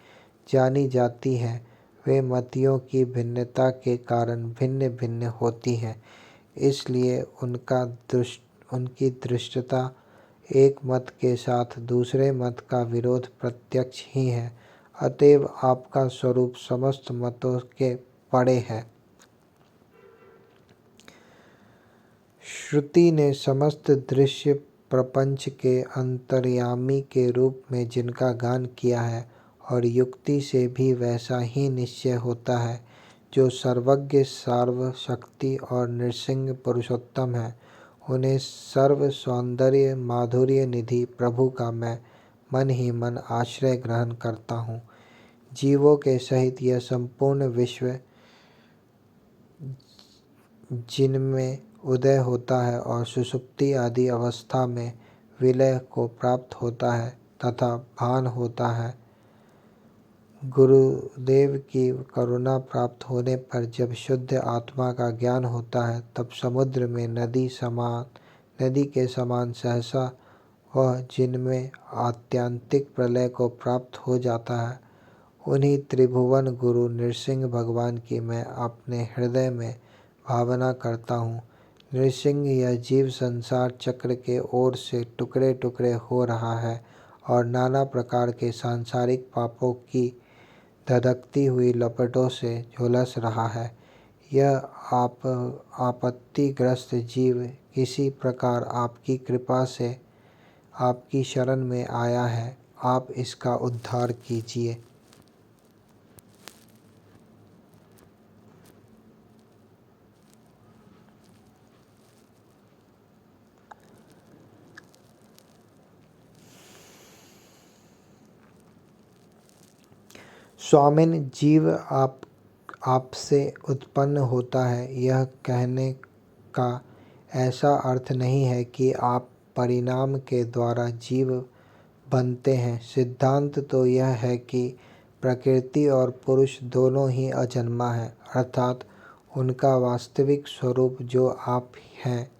जानी जाती हैं वे मतियों की भिन्नता के कारण भिन्न भिन्न होती हैं, इसलिए उनकी दृष्टता एक मत के साथ दूसरे मत का विरोध प्रत्यक्ष ही है। अतएव आपका स्वरूप समस्त मतों के परे है। श्रुति ने समस्त दृश्य प्रपंच के अंतर्यामी के रूप में जिनका गान किया है, और युक्ति से भी वैसा ही निश्चय होता है, जो सर्वज्ञ सर्वशक्ति और नृसिंह पुरुषोत्तम है, उन्हें सर्व सौंदर्य माधुर्य निधि प्रभु का मैं मन ही मन आश्रय ग्रहण करता हूँ। जीवों के सहित यह संपूर्ण विश्व जिनमें उदय होता है और सुषुप्ति आदि अवस्था में विलय को प्राप्त होता है तथा भान होता है, गुरुदेव की करुणा प्राप्त होने पर जब शुद्ध आत्मा का ज्ञान होता है, तब समुद्र में नदी के समान सहसा वह जिनमें आत्यंतिक प्रलय को प्राप्त हो जाता है, उन्हीं त्रिभुवन गुरु नृसिंह भगवान की मैं अपने हृदय में भावना करता हूँ। नृसिंह यह जीव संसार चक्र के ओर से टुकड़े टुकड़े हो रहा है और नाना प्रकार के सांसारिक पापों की धधकती हुई लपटों से झुलस रहा है। यह आपत्तिग्रस्त जीव किसी प्रकार आपकी कृपा से आपकी शरण में आया है, आप इसका उद्धार कीजिए। स्वामिन, जीव आपसे उत्पन्न होता है, यह कहने का ऐसा अर्थ नहीं है कि आप परिणाम के द्वारा जीव बनते हैं। सिद्धांत तो यह है कि प्रकृति और पुरुष दोनों ही अजन्मा है, अर्थात उनका वास्तविक स्वरूप जो आप हैं,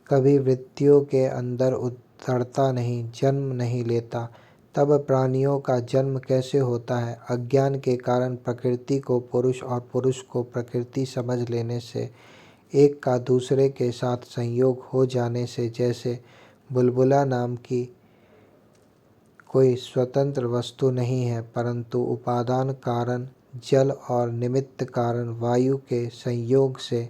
कभी मृत्यु के अंदर उतरता नहीं, जन्म नहीं लेता। तब प्राणियों का जन्म कैसे होता है? अज्ञान के कारण प्रकृति को पुरुष और पुरुष को प्रकृति समझ लेने से, एक का दूसरे के साथ संयोग हो जाने से। जैसे बुलबुला नाम की कोई स्वतंत्र वस्तु नहीं है, परंतु उपादान कारण जल और निमित्त कारण वायु के संयोग से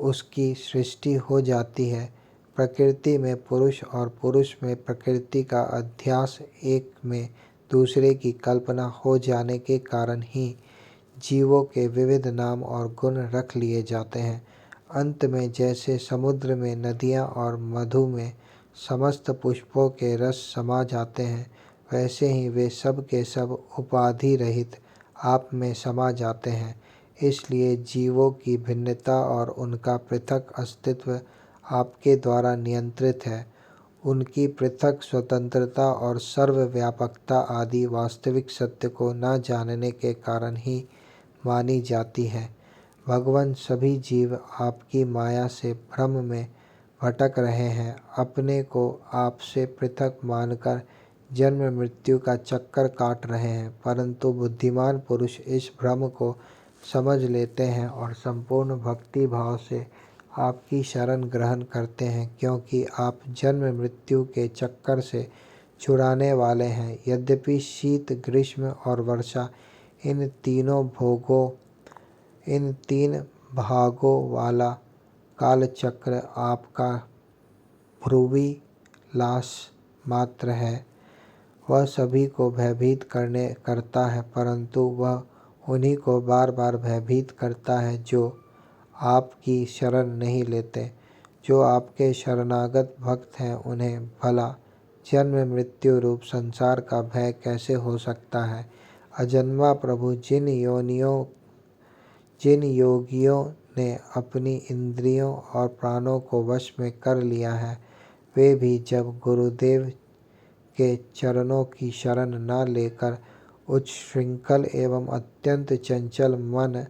उसकी सृष्टि हो जाती है। प्रकृति में पुरुष और पुरुष में प्रकृति का अध्यास, एक में दूसरे की कल्पना हो जाने के कारण ही जीवों के विविध नाम और गुण रख लिए जाते हैं। अंत में जैसे समुद्र में नदियाँ और मधु में समस्त पुष्पों के रस समा जाते हैं, वैसे ही वे सब के सब उपाधि रहित आप में समा जाते हैं। इसलिए जीवों की भिन्नता और उनका पृथक अस्तित्व आपके द्वारा नियंत्रित है। उनकी पृथक स्वतंत्रता और सर्वव्यापकता आदि वास्तविक सत्य को न जानने के कारण ही मानी जाती है। भगवान, सभी जीव आपकी माया से भ्रम में भटक रहे हैं, अपने को आपसे पृथक मानकर जन्म मृत्यु का चक्कर काट रहे हैं, परंतु बुद्धिमान पुरुष इस भ्रम को समझ लेते हैं और संपूर्ण भक्ति भाव से आपकी शरण ग्रहण करते हैं, क्योंकि आप जन्म मृत्यु के चक्कर से छुड़ाने वाले हैं। यद्यपि शीत, ग्रीष्म और वर्षा इन तीन भागों वाला कालचक्र आपका भ्रूविलास मात्र है, वह सभी को भयभीत करता है, परंतु वह उन्हीं को बार बार भयभीत करता है जो आपकी शरण नहीं लेते। जो आपके शरणागत भक्त हैं, उन्हें भला जन्म मृत्यु रूप संसार का भय कैसे हो सकता है? अजन्मा प्रभु, जिन योगियों ने अपनी इंद्रियों और प्राणों को वश में कर लिया है, वे भी जब गुरुदेव के चरणों की शरण न लेकर उच्छृंखल एवं अत्यंत चंचल मन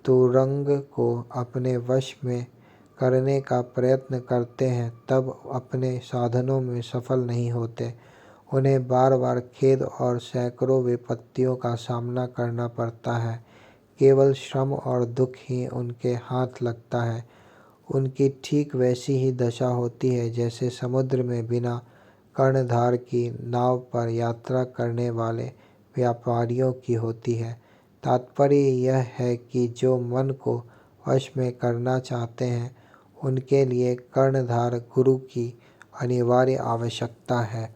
तुरंग को अपने वश में करने का प्रयत्न करते हैं, तब अपने साधनों में सफल नहीं होते। उन्हें बार बार खेद और सैकड़ों विपत्तियों का सामना करना पड़ता है। केवल श्रम और दुख ही उनके हाथ लगता है। उनकी ठीक वैसी ही दशा होती है जैसे समुद्र में बिना कर्णधार की नाव पर यात्रा करने वाले व्यापारियों की होती है। तात्पर्य यह है कि जो मन को वश में करना चाहते हैं उनके लिए कर्णधार गुरु की अनिवार्य आवश्यकता है।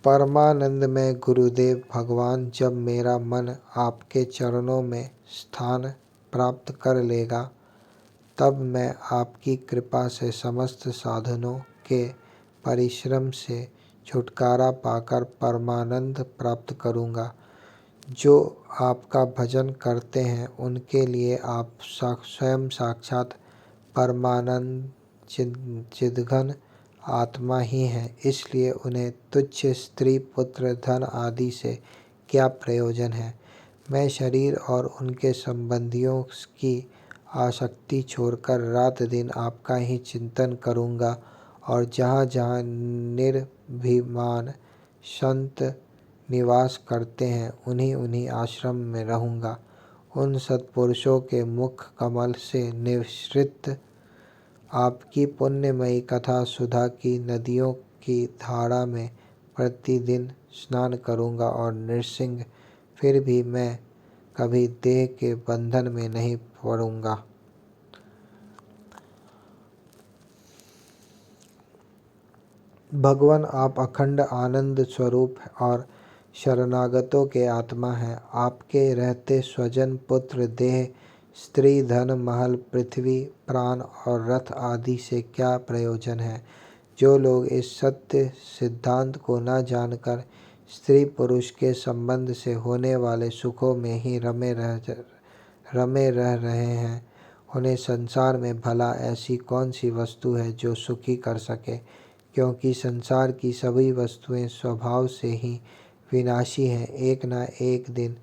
परमानंद में गुरुदेव भगवान, जब मेरा मन आपके चरणों में स्थान प्राप्त कर लेगा तब मैं आपकी कृपा से समस्त साधनों के परिश्रम से छुटकारा पाकर परमानंद प्राप्त करूँगा। जो आपका भजन करते हैं उनके लिए आप स्वयं साक्षात परमानंद चिद्घन आत्मा ही हैं। इसलिए उन्हें तुच्छ स्त्री पुत्र धन आदि से क्या प्रयोजन है। मैं शरीर और उनके संबंधियों की आसक्ति छोड़कर रात दिन आपका ही चिंतन करूँगा और जहाँ जहाँ निर्भिमान संत निवास करते हैं उन्हीं उन्हीं आश्रम में रहूँगा। उन सत्पुरुषों के मुख कमल से निःसृत आपकी पुण्यमयी कथा सुधा की नदियों की धारा में प्रतिदिन स्नान करूँगा और नृसिंह फिर भी मैं कभी देह के बंधन में नहीं पड़ूँगा। भगवान, आप अखंड आनंद स्वरूप और शरणागतों के आत्मा हैं। आपके रहते स्वजन पुत्र देह स्त्री धन महल पृथ्वी प्राण और रथ आदि से क्या प्रयोजन है। जो लोग इस सत्य सिद्धांत को न जानकर स्त्री पुरुष के संबंध से होने वाले सुखों में ही रमे रह रहे हैं उन्हें संसार में भला ऐसी कौन सी वस्तु है जो सुखी कर सके। क्योंकि संसार की सभी वस्तुएं स्वभाव से ही विनाशी हैं, एक न एक दिन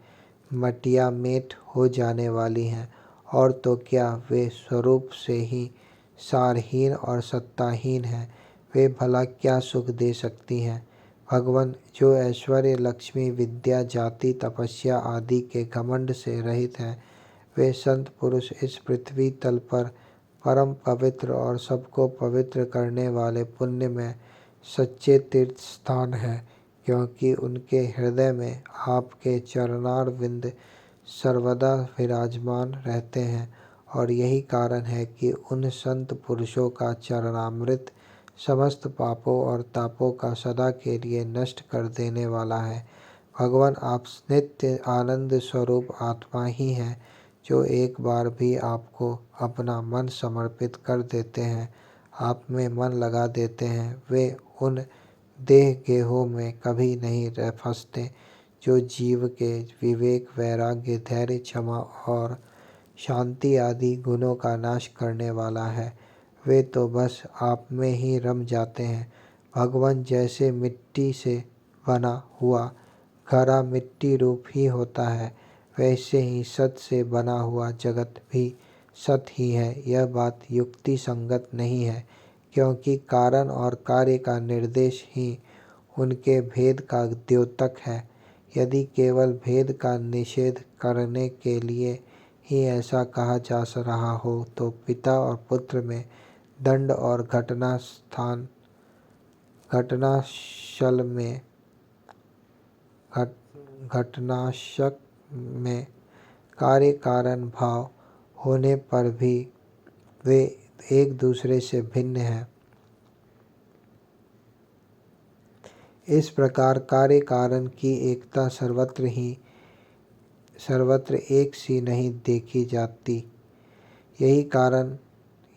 मटियामेट हो जाने वाली हैं। और तो क्या वे स्वरूप से ही सारहीन और सत्ताहीन हैं, वे भला क्या सुख दे सकती हैं। भगवान, जो ऐश्वर्य लक्ष्मी विद्या जाति तपस्या आदि के घमंड से रहित हैं, वे संत पुरुष इस पृथ्वी तल पर परम पवित्र और सबको पवित्र करने वाले पुण्य में सच्चे तीर्थ स्थान है। क्योंकि उनके हृदय में आपके चरणारविंद सर्वदा विराजमान रहते हैं और यही कारण है कि उन संत पुरुषों का चरणामृत समस्त पापों और तापों का सदा के लिए नष्ट कर देने वाला है। भगवान, आप नित्य आनंद स्वरूप आत्मा ही हैं। जो एक बार भी आपको अपना मन समर्पित कर देते हैं, आप में मन लगा देते हैं, वे उन देह गेहों में कभी नहीं रह फंसते जो जीव के विवेक वैराग्य धैर्य क्षमा और शांति आदि गुणों का नाश करने वाला है। वे तो बस आप में ही रम जाते हैं। भगवान, जैसे मिट्टी से बना हुआ घड़ा मिट्टी रूप ही होता है, वैसे ही सत से बना हुआ जगत भी सत ही है। यह बात युक्ति संगत नहीं है, क्योंकि कारण और कार्य का निर्देश ही उनके भेद का द्योतक है। यदि केवल भेद का निषेध करने के लिए ही ऐसा कहा जा रहा हो तो पिता और पुत्र में दंड और घटनाशक में कार्य कारण भाव होने पर भी वे एक दूसरे से भिन्न हैं। इस प्रकार कार्य कारण की एकता सर्वत्र एक सी नहीं देखी जाती।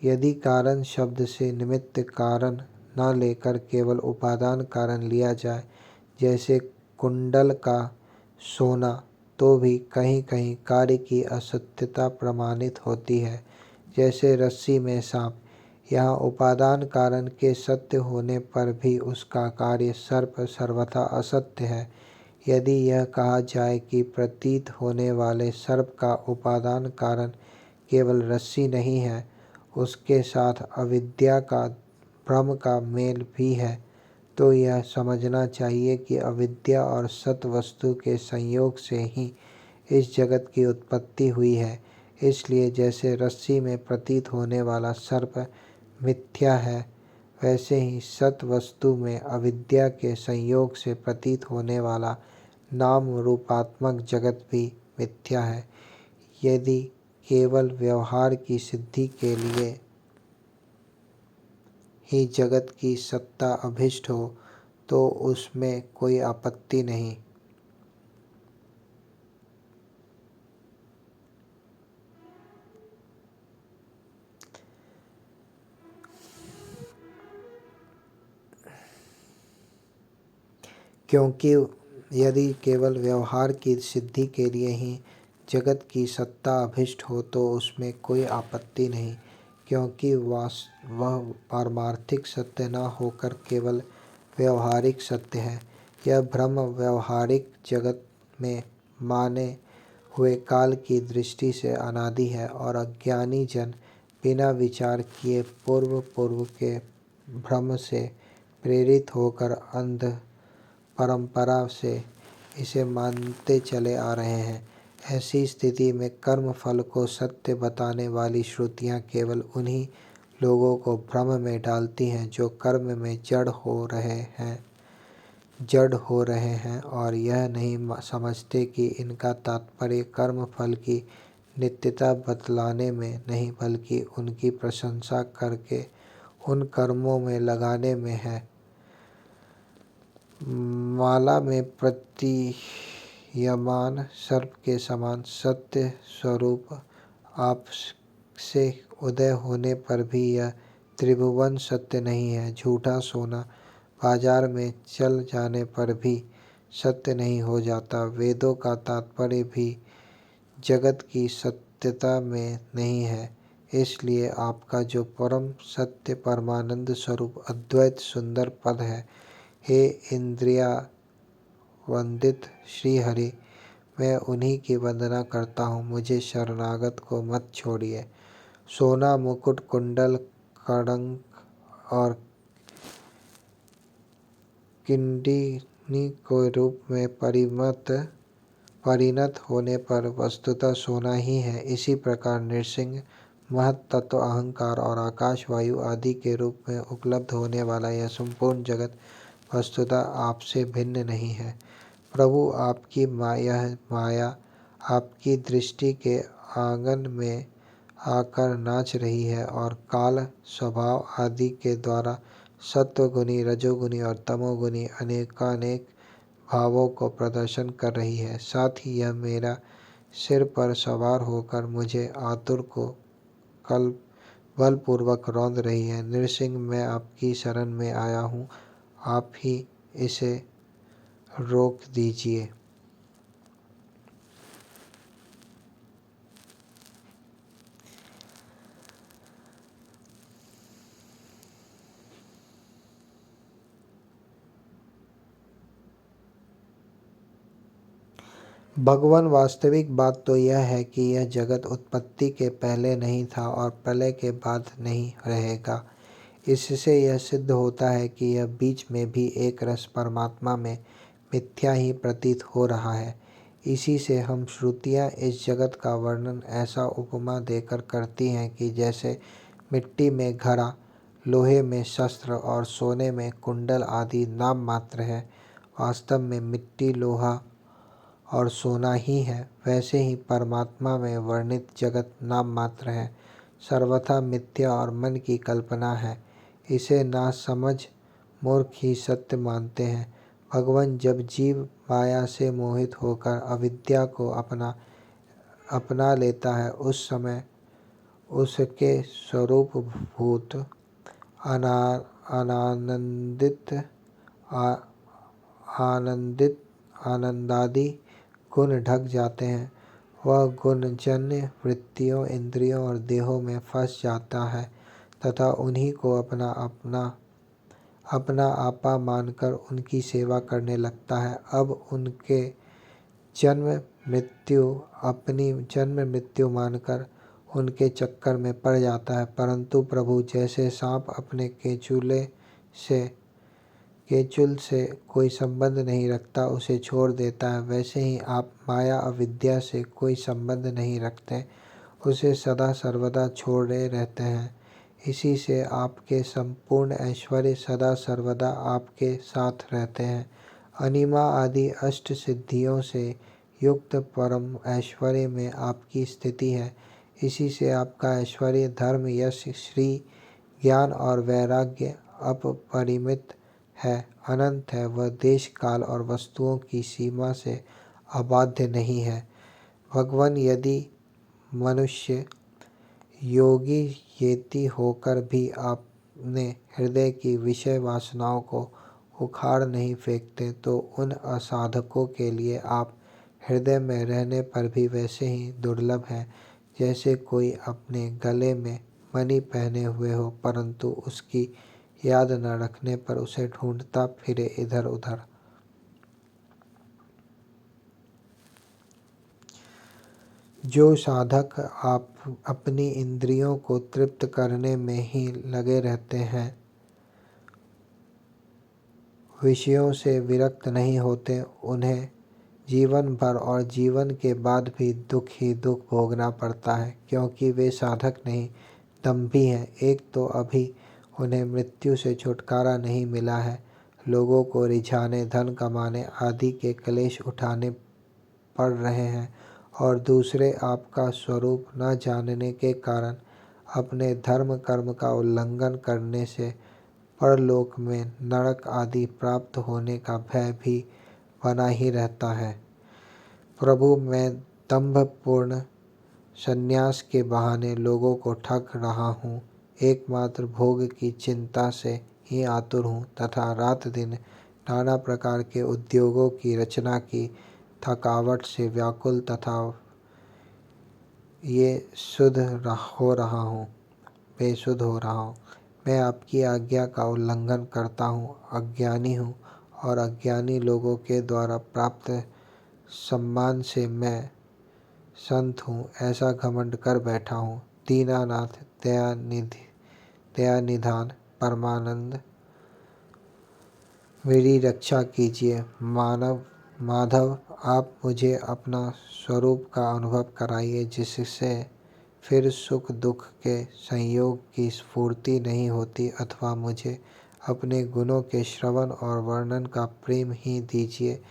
यदि कारण शब्द से निमित्त कारण न लेकर केवल उपादान कारण लिया जाए, जैसे कुंडल का सोना, तो भी कहीं कहीं कार्य की असत्यता प्रमाणित होती है। जैसे रस्सी में सांप, यहाँ उपादान कारण के सत्य होने पर भी उसका कार्य सर्प सर्वथा असत्य है। यदि यह कहा जाए कि प्रतीत होने वाले सर्प का उपादान कारण केवल रस्सी नहीं है, उसके साथ अविद्या का भ्रम का मेल भी है, तो यह समझना चाहिए कि अविद्या और सत वस्तु के संयोग से ही इस जगत की उत्पत्ति हुई है। इसलिए जैसे रस्सी में प्रतीत होने वाला सर्प मिथ्या है, वैसे ही सत वस्तु में अविद्या के संयोग से प्रतीत होने वाला नाम रूपात्मक जगत भी मिथ्या है। यदि केवल व्यवहार की सिद्धि के लिए ही जगत की सत्ता अभिष्ट हो तो उसमें कोई आपत्ति नहीं। क्योंकि यदि केवल व्यवहार की सिद्धि के लिए ही जगत की सत्ता अभिष्ट हो तो उसमें कोई आपत्ति नहीं, क्योंकि वह पारमार्थिक सत्य न होकर केवल व्यवहारिक सत्य है। यह भ्रम व्यवहारिक जगत में माने हुए काल की दृष्टि से अनादि है और अज्ञानी जन बिना विचार किए पूर्व के भ्रम से प्रेरित होकर अंध परंपरा से इसे मानते चले आ रहे हैं। ऐसी स्थिति में कर्म फल को सत्य बताने वाली श्रुतियाँ केवल उन्हीं लोगों को भ्रम में डालती हैं जो कर्म में जड़ हो रहे हैं और यह नहीं समझते कि इनका तात्पर्य कर्म फल की नित्यता बतलाने में नहीं बल्कि उनकी प्रशंसा करके उन कर्मों में लगाने में है। माला में प्रतीयमान सर्प के समान सत्य स्वरूप आपसे उदय होने पर भी यह त्रिभुवन सत्य नहीं है। झूठा सोना बाजार में चल जाने पर भी सत्य नहीं हो जाता। वेदों का तात्पर्य भी जगत की सत्यता में नहीं है। इसलिए आपका जो परम सत्य परमानंद स्वरूप अद्वैत सुंदर पद है, हे इंद्रिया वंदित श्री हरि, मैं उन्हीं की वंदना करता हूँ। मुझे शरणागत को मत छोड़िए। सोना, मुकुट, कुंडल, कड़ंक और किंडिनी के रूप में परिणत होने पर वस्तुतः सोना ही है। इसी प्रकार नृसिंह, महत तत्व, अहंकार और आकाश वायु आदि के रूप में उपलब्ध होने वाला यह संपूर्ण जगत वस्तुतः आपसे भिन्न नहीं है। प्रभु, आपकी माया आपकी दृष्टि के आंगन में आकर नाच रही है और काल स्वभाव आदि के द्वारा सत्वगुणी, रजोगुणी और तमोगुणी अनेकानेक भावों को प्रदर्शन कर रही है। साथ ही यह मेरा सिर पर सवार होकर मुझे आतुर को बलपूर्वक रौंद रही है। नृसिंह, मैं आपकी शरण में आया हूँ, आप ही इसे रोक दीजिए। भगवान, वास्तविक बात तो यह है कि यह जगत उत्पत्ति के पहले नहीं था और प्रलय के बाद नहीं रहेगा। इससे यह सिद्ध होता है कि यह बीच में भी एक रस परमात्मा में मिथ्या ही प्रतीत हो रहा है। इसी से हम श्रुतियाँ इस जगत का वर्णन ऐसा उपमा देकर करती हैं कि जैसे मिट्टी में घड़ा, लोहे में शस्त्र और सोने में कुंडल आदि नाम मात्र है, वास्तव में मिट्टी, लोहा और सोना ही है, वैसे ही परमात्मा में वर्णित जगत नाम मात्र है, सर्वथा मिथ्या और मन की कल्पना है। इसे नासमझ मूर्ख ही सत्य मानते हैं। भगवान, जब जीव माया से मोहित होकर अविद्या को अपना लेता है, उस समय उसके स्वरूप भूत आनंदादि गुण ढक जाते हैं। वह गुणजन्य वृत्तियों, इंद्रियों और देहों में फंस जाता है तथा उन्हीं को अपना आपा मानकर उनकी सेवा करने लगता है। अब उनके अपनी जन्म मृत्यु मानकर उनके चक्कर में पड़ जाता है। परंतु प्रभु, जैसे सांप अपने केचुल से कोई संबंध नहीं रखता उसे छोड़ देता है, वैसे ही आप माया अविद्या से कोई संबंध नहीं रखते, उसे सदा सर्वदा छोड़े रहते हैं। इसी से आपके संपूर्ण ऐश्वर्य सदा सर्वदा आपके साथ रहते हैं। अनिमा आदि अष्ट सिद्धियों से युक्त परम ऐश्वर्य में आपकी स्थिति है। इसी से आपका ऐश्वर्य, धर्म, यश, श्री, ज्ञान और वैराग्य अपरिमित है, अनंत है। वह देश, काल और वस्तुओं की सीमा से अबाध्य नहीं है। भगवान, यदि मनुष्य योगी येति होकर भी अपने हृदय की विषय वासनाओं को उखाड़ नहीं फेंकते, तो उन असाधकों के लिए आप हृदय में रहने पर भी वैसे ही दुर्लभ हैं, जैसे कोई अपने गले में मणि पहने हुए हो, परंतु उसकी याद न रखने पर उसे ढूंढता फिरे इधर उधर। जो साधक आप अपनी इंद्रियों को तृप्त करने में ही लगे रहते हैं, विषयों से विरक्त नहीं होते, उन्हें जीवन भर और जीवन के बाद भी दुख ही दुख भोगना पड़ता है, क्योंकि वे साधक नहीं, दंभी हैं। एक तो अभी उन्हें मृत्यु से छुटकारा नहीं मिला है, लोगों को रिझाने, धन कमाने आदि के क्लेश उठाने पड़ रहे हैं, और दूसरे आपका स्वरूप न जानने के कारण अपने धर्म कर्म का उल्लंघन करने से परलोक में नरक आदि प्राप्त होने का भय भी बना ही रहता है। प्रभु, मैं दंभपूर्ण संन्यास के बहाने लोगों को ठग रहा हूँ, एकमात्र भोग की चिंता से ही आतुर हूँ तथा रात दिन नाना प्रकार के उद्योगों की रचना की थकावट से व्याकुल तथा बेसुध हो रहा हूँ। मैं आपकी आज्ञा का उल्लंघन करता हूँ, अज्ञानी हूँ और अज्ञानी लोगों के द्वारा प्राप्त सम्मान से मैं संत हूँ ऐसा घमंड कर बैठा हूँ। दीनानाथ, दयानिधान, परमानंद, मेरी रक्षा कीजिए। माधव, आप मुझे अपना स्वरूप का अनुभव कराइए, जिससे फिर सुख दुख के संयोग की स्फूर्ति नहीं होती, अथवा मुझे अपने गुणों के श्रवण और वर्णन का प्रेम ही दीजिए,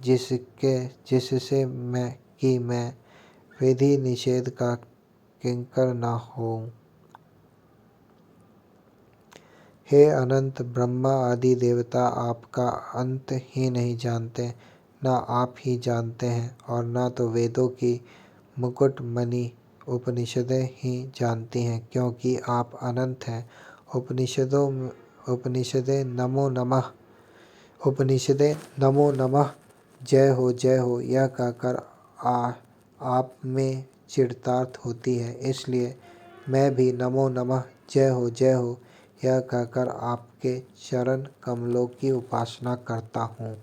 जिससे मैं विधि निषेध का किंकर न होऊं। हे अनंत, ब्रह्मा आदि देवता आपका अंत ही नहीं जानते, न आप ही जानते हैं, और न तो वेदों की मुकुटमणि उपनिषदें ही जानती हैं, क्योंकि आप अनंत हैं। उपनिषदें नमो नमः, जय हो यह कहकर आप में चिरतार्थ होती है, इसलिए मैं भी नमो नमः, जय हो यह कहकर आपके चरण कमलों की उपासना करता हूँ।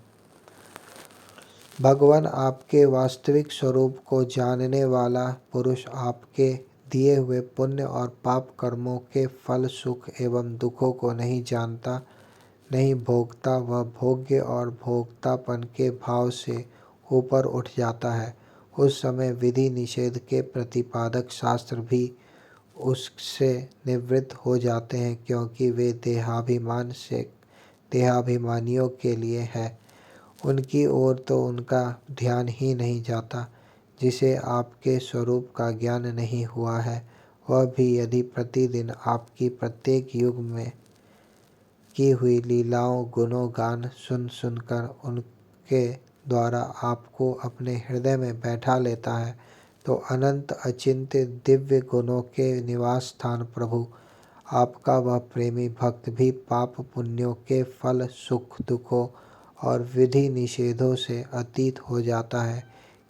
भगवान, आपके वास्तविक स्वरूप को जानने वाला पुरुष आपके दिए हुए पुण्य और पाप कर्मों के फल, सुख एवं दुखों को नहीं जानता, नहीं भोगता। वह भोग्य और भोक्तापन के भाव से ऊपर उठ जाता है। उस समय विधि निषेध के प्रतिपादक शास्त्र भी उससे निवृत्त हो जाते हैं, क्योंकि वे देहाभिमानियों के लिए है। उनकी ओर तो उनका ध्यान ही नहीं जाता। जिसे आपके स्वरूप का ज्ञान नहीं हुआ है, वह भी यदि प्रतिदिन आपकी प्रत्येक युग में की हुई लीलाओं, गुणों, गान सुनकर उनके द्वारा आपको अपने हृदय में बैठा लेता है, तो अनंत अचिंत्य दिव्य गुणों के निवास स्थान प्रभु, आपका वह प्रेमी भक्त भी पाप पुण्यों के फल, सुख दुखों और विधि निषेधों से अतीत हो जाता है,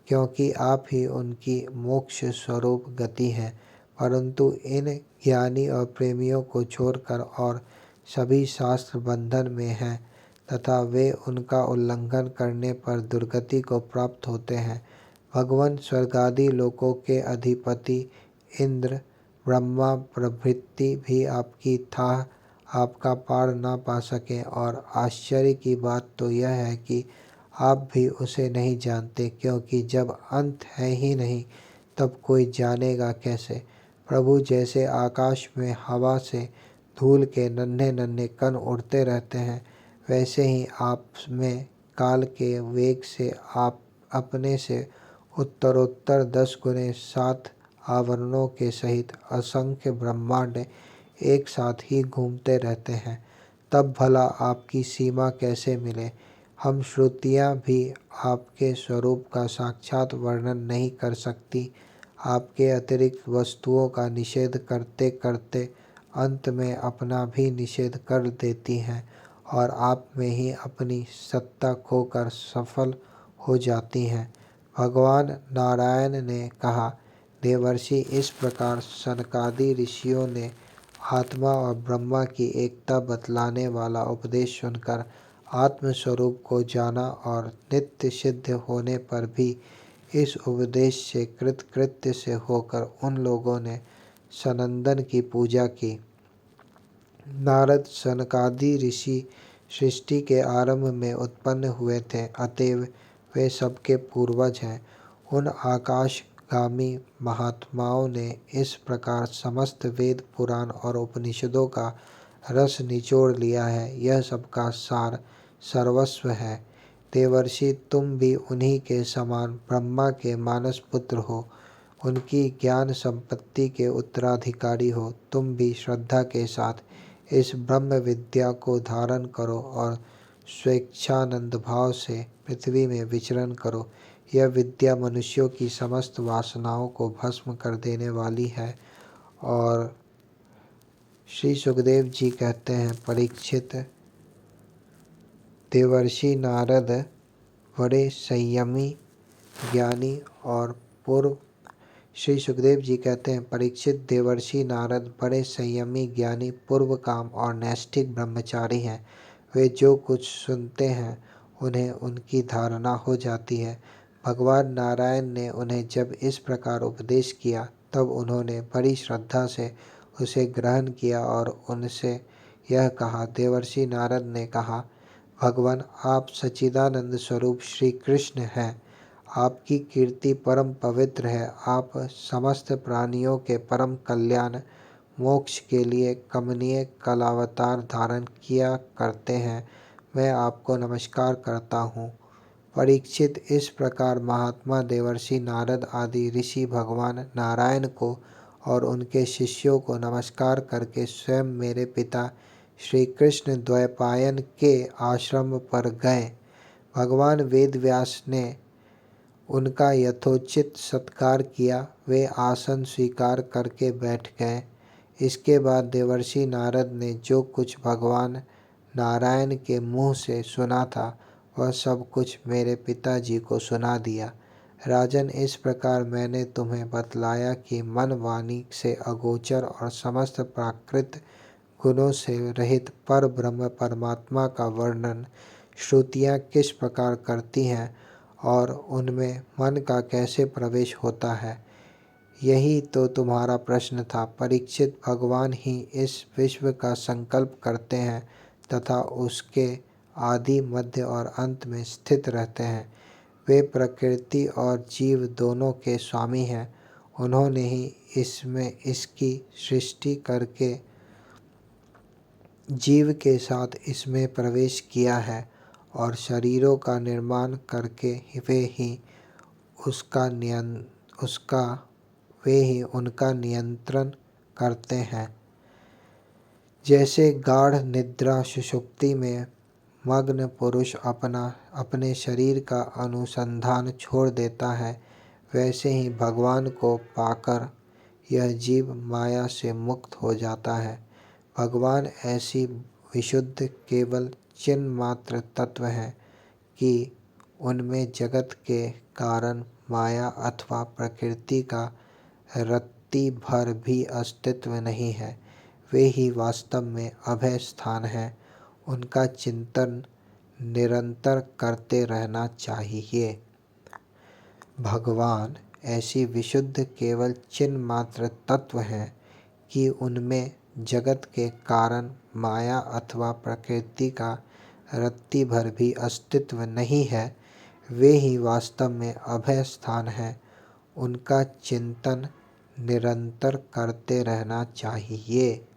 क्योंकि आप ही उनकी मोक्ष स्वरूप गति है। परंतु इन ज्ञानी और प्रेमियों को छोड़कर और सभी शास्त्र बंधन में हैं, तथा वे उनका उल्लंघन करने पर दुर्गति को प्राप्त होते हैं। भगवान, स्वर्गादि लोकों के अधिपति इंद्र, ब्रह्मा प्रभृति भी आपकी थाह आपका पार ना पा सकें। और आश्चर्य की बात तो यह है कि आप भी उसे नहीं जानते, क्योंकि जब अंत है ही नहीं तब कोई जानेगा कैसे। प्रभु जैसे आकाश में हवा से धूल के नन्हे नन्हे कण उड़ते रहते हैं, वैसे ही आप में काल के वेग से आप अपने से उत्तरोत्तर 10 गुने 7 आवरणों के सहित असंख्य ब्रह्मांड एक साथ ही घूमते रहते हैं। तब भला आपकी सीमा कैसे मिले। हम श्रुतियाँ भी आपके स्वरूप का साक्षात वर्णन नहीं कर सकती। आपके अतिरिक्त वस्तुओं का निषेध करते करते अंत में अपना भी निषेध कर देती हैं और आप में ही अपनी सत्ता खोकर सफल हो जाती हैं। भगवान नारायण ने कहा, देवर्षि, इस प्रकार सनकादि ऋषियों ने आत्मा और ब्रह्मा की एकता बतलाने वाला उपदेश सुनकर आत्मस्वरूप को जाना और नित्य सिद्ध होने पर भी इस उपदेश से कृतकृत्य से होकर उन लोगों ने सनंदन की पूजा की। नारद सनकादि ऋषि सृष्टि के आरंभ में उत्पन्न हुए थे, अतएव वे सबके पूर्वज हैं। उन आकाशगामी महात्माओं ने इस प्रकार समस्त वेद पुराण और उपनिषदों का रस निचोड़ लिया है। यह सबका सार सर्वस्व है। देवर्षि, तुम भी उन्हीं के समान ब्रह्मा के मानस पुत्र हो, उनकी ज्ञान संपत्ति के उत्तराधिकारी हो। तुम भी श्रद्धा के साथ इस ब्रह्म विद्या को धारण करो और स्वेच्छानंद भाव से पृथ्वी में विचरण करो। यह विद्या मनुष्यों की समस्त वासनाओं को भस्म कर देने वाली है। और श्री सुखदेव जी कहते हैं, परीक्षित, देवर्षि नारद बड़े संयमी ज्ञानी और पूर्व श्री सुखदेव जी कहते हैं, परीक्षित, देवर्षि नारद बड़े संयमी ज्ञानी पूर्व काम और नैष्ठिक ब्रह्मचारी हैं। वे जो कुछ सुनते हैं उन्हें उनकी धारणा हो जाती है। भगवान नारायण ने उन्हें जब इस प्रकार उपदेश किया तब उन्होंने बड़ी श्रद्धा से उसे ग्रहण किया और उनसे यह कहा। देवर्षि नारद ने कहा, भगवान, आप सच्चिदानंद स्वरूप श्री कृष्ण हैं। आपकी कीर्ति परम पवित्र है। आप समस्त प्राणियों के परम कल्याण मोक्ष के लिए कमनीय कलावतार धारण किया करते हैं। मैं आपको नमस्कार करता हूँ। परीक्षित, इस प्रकार महात्मा देवर्षि नारद आदि ऋषि भगवान नारायण को और उनके शिष्यों को नमस्कार करके स्वयं मेरे पिता श्री कृष्ण द्वैपायन के आश्रम पर गए। भगवान वेद व्यास ने उनका यथोचित सत्कार किया। वे आसन स्वीकार करके बैठ गए। इसके बाद देवर्षि नारद ने जो कुछ भगवान नारायण के मुँह से सुना था वह सब कुछ मेरे पिताजी को सुना दिया। राजन, इस प्रकार मैंने तुम्हें बतलाया कि मन वाणी से अगोचर और समस्त प्राकृत गुणों से रहित पर ब्रह्म परमात्मा का वर्णन श्रुतियाँ किस प्रकार करती हैं और उनमें मन का कैसे प्रवेश होता है। यही तो तुम्हारा प्रश्न था। परीक्षित, भगवान ही इस विश्व का संकल्प करते हैं तथा उसके आदि मध्य और अंत में स्थित रहते हैं। वे प्रकृति और जीव दोनों के स्वामी हैं। उन्होंने ही इसमें इसकी सृष्टि करके जीव के साथ इसमें प्रवेश किया है और शरीरों का निर्माण करके वे ही उनका नियंत्रण करते हैं। जैसे गाढ़ निद्रा सुषुप्ति में मग्न पुरुष अपने शरीर का अनुसंधान छोड़ देता है, वैसे ही भगवान को पाकर यह जीव माया से मुक्त हो जाता है। भगवान ऐसी विशुद्ध केवल चिन्ह मात्र तत्व हैं कि उनमें जगत के कारण माया अथवा प्रकृति का रत्ती भर भी अस्तित्व नहीं है। वे ही वास्तव में अभय स्थान है। उनका चिंतन निरंतर करते रहना चाहिए। भगवान ऐसी विशुद्ध केवल चिन्ह मात्र तत्व हैं कि उनमें जगत के कारण माया अथवा प्रकृति का रत्ती भर भी अस्तित्व नहीं है, वे ही वास्तव में अभय स्थान है। उनका चिंतन निरंतर करते रहना चाहिए।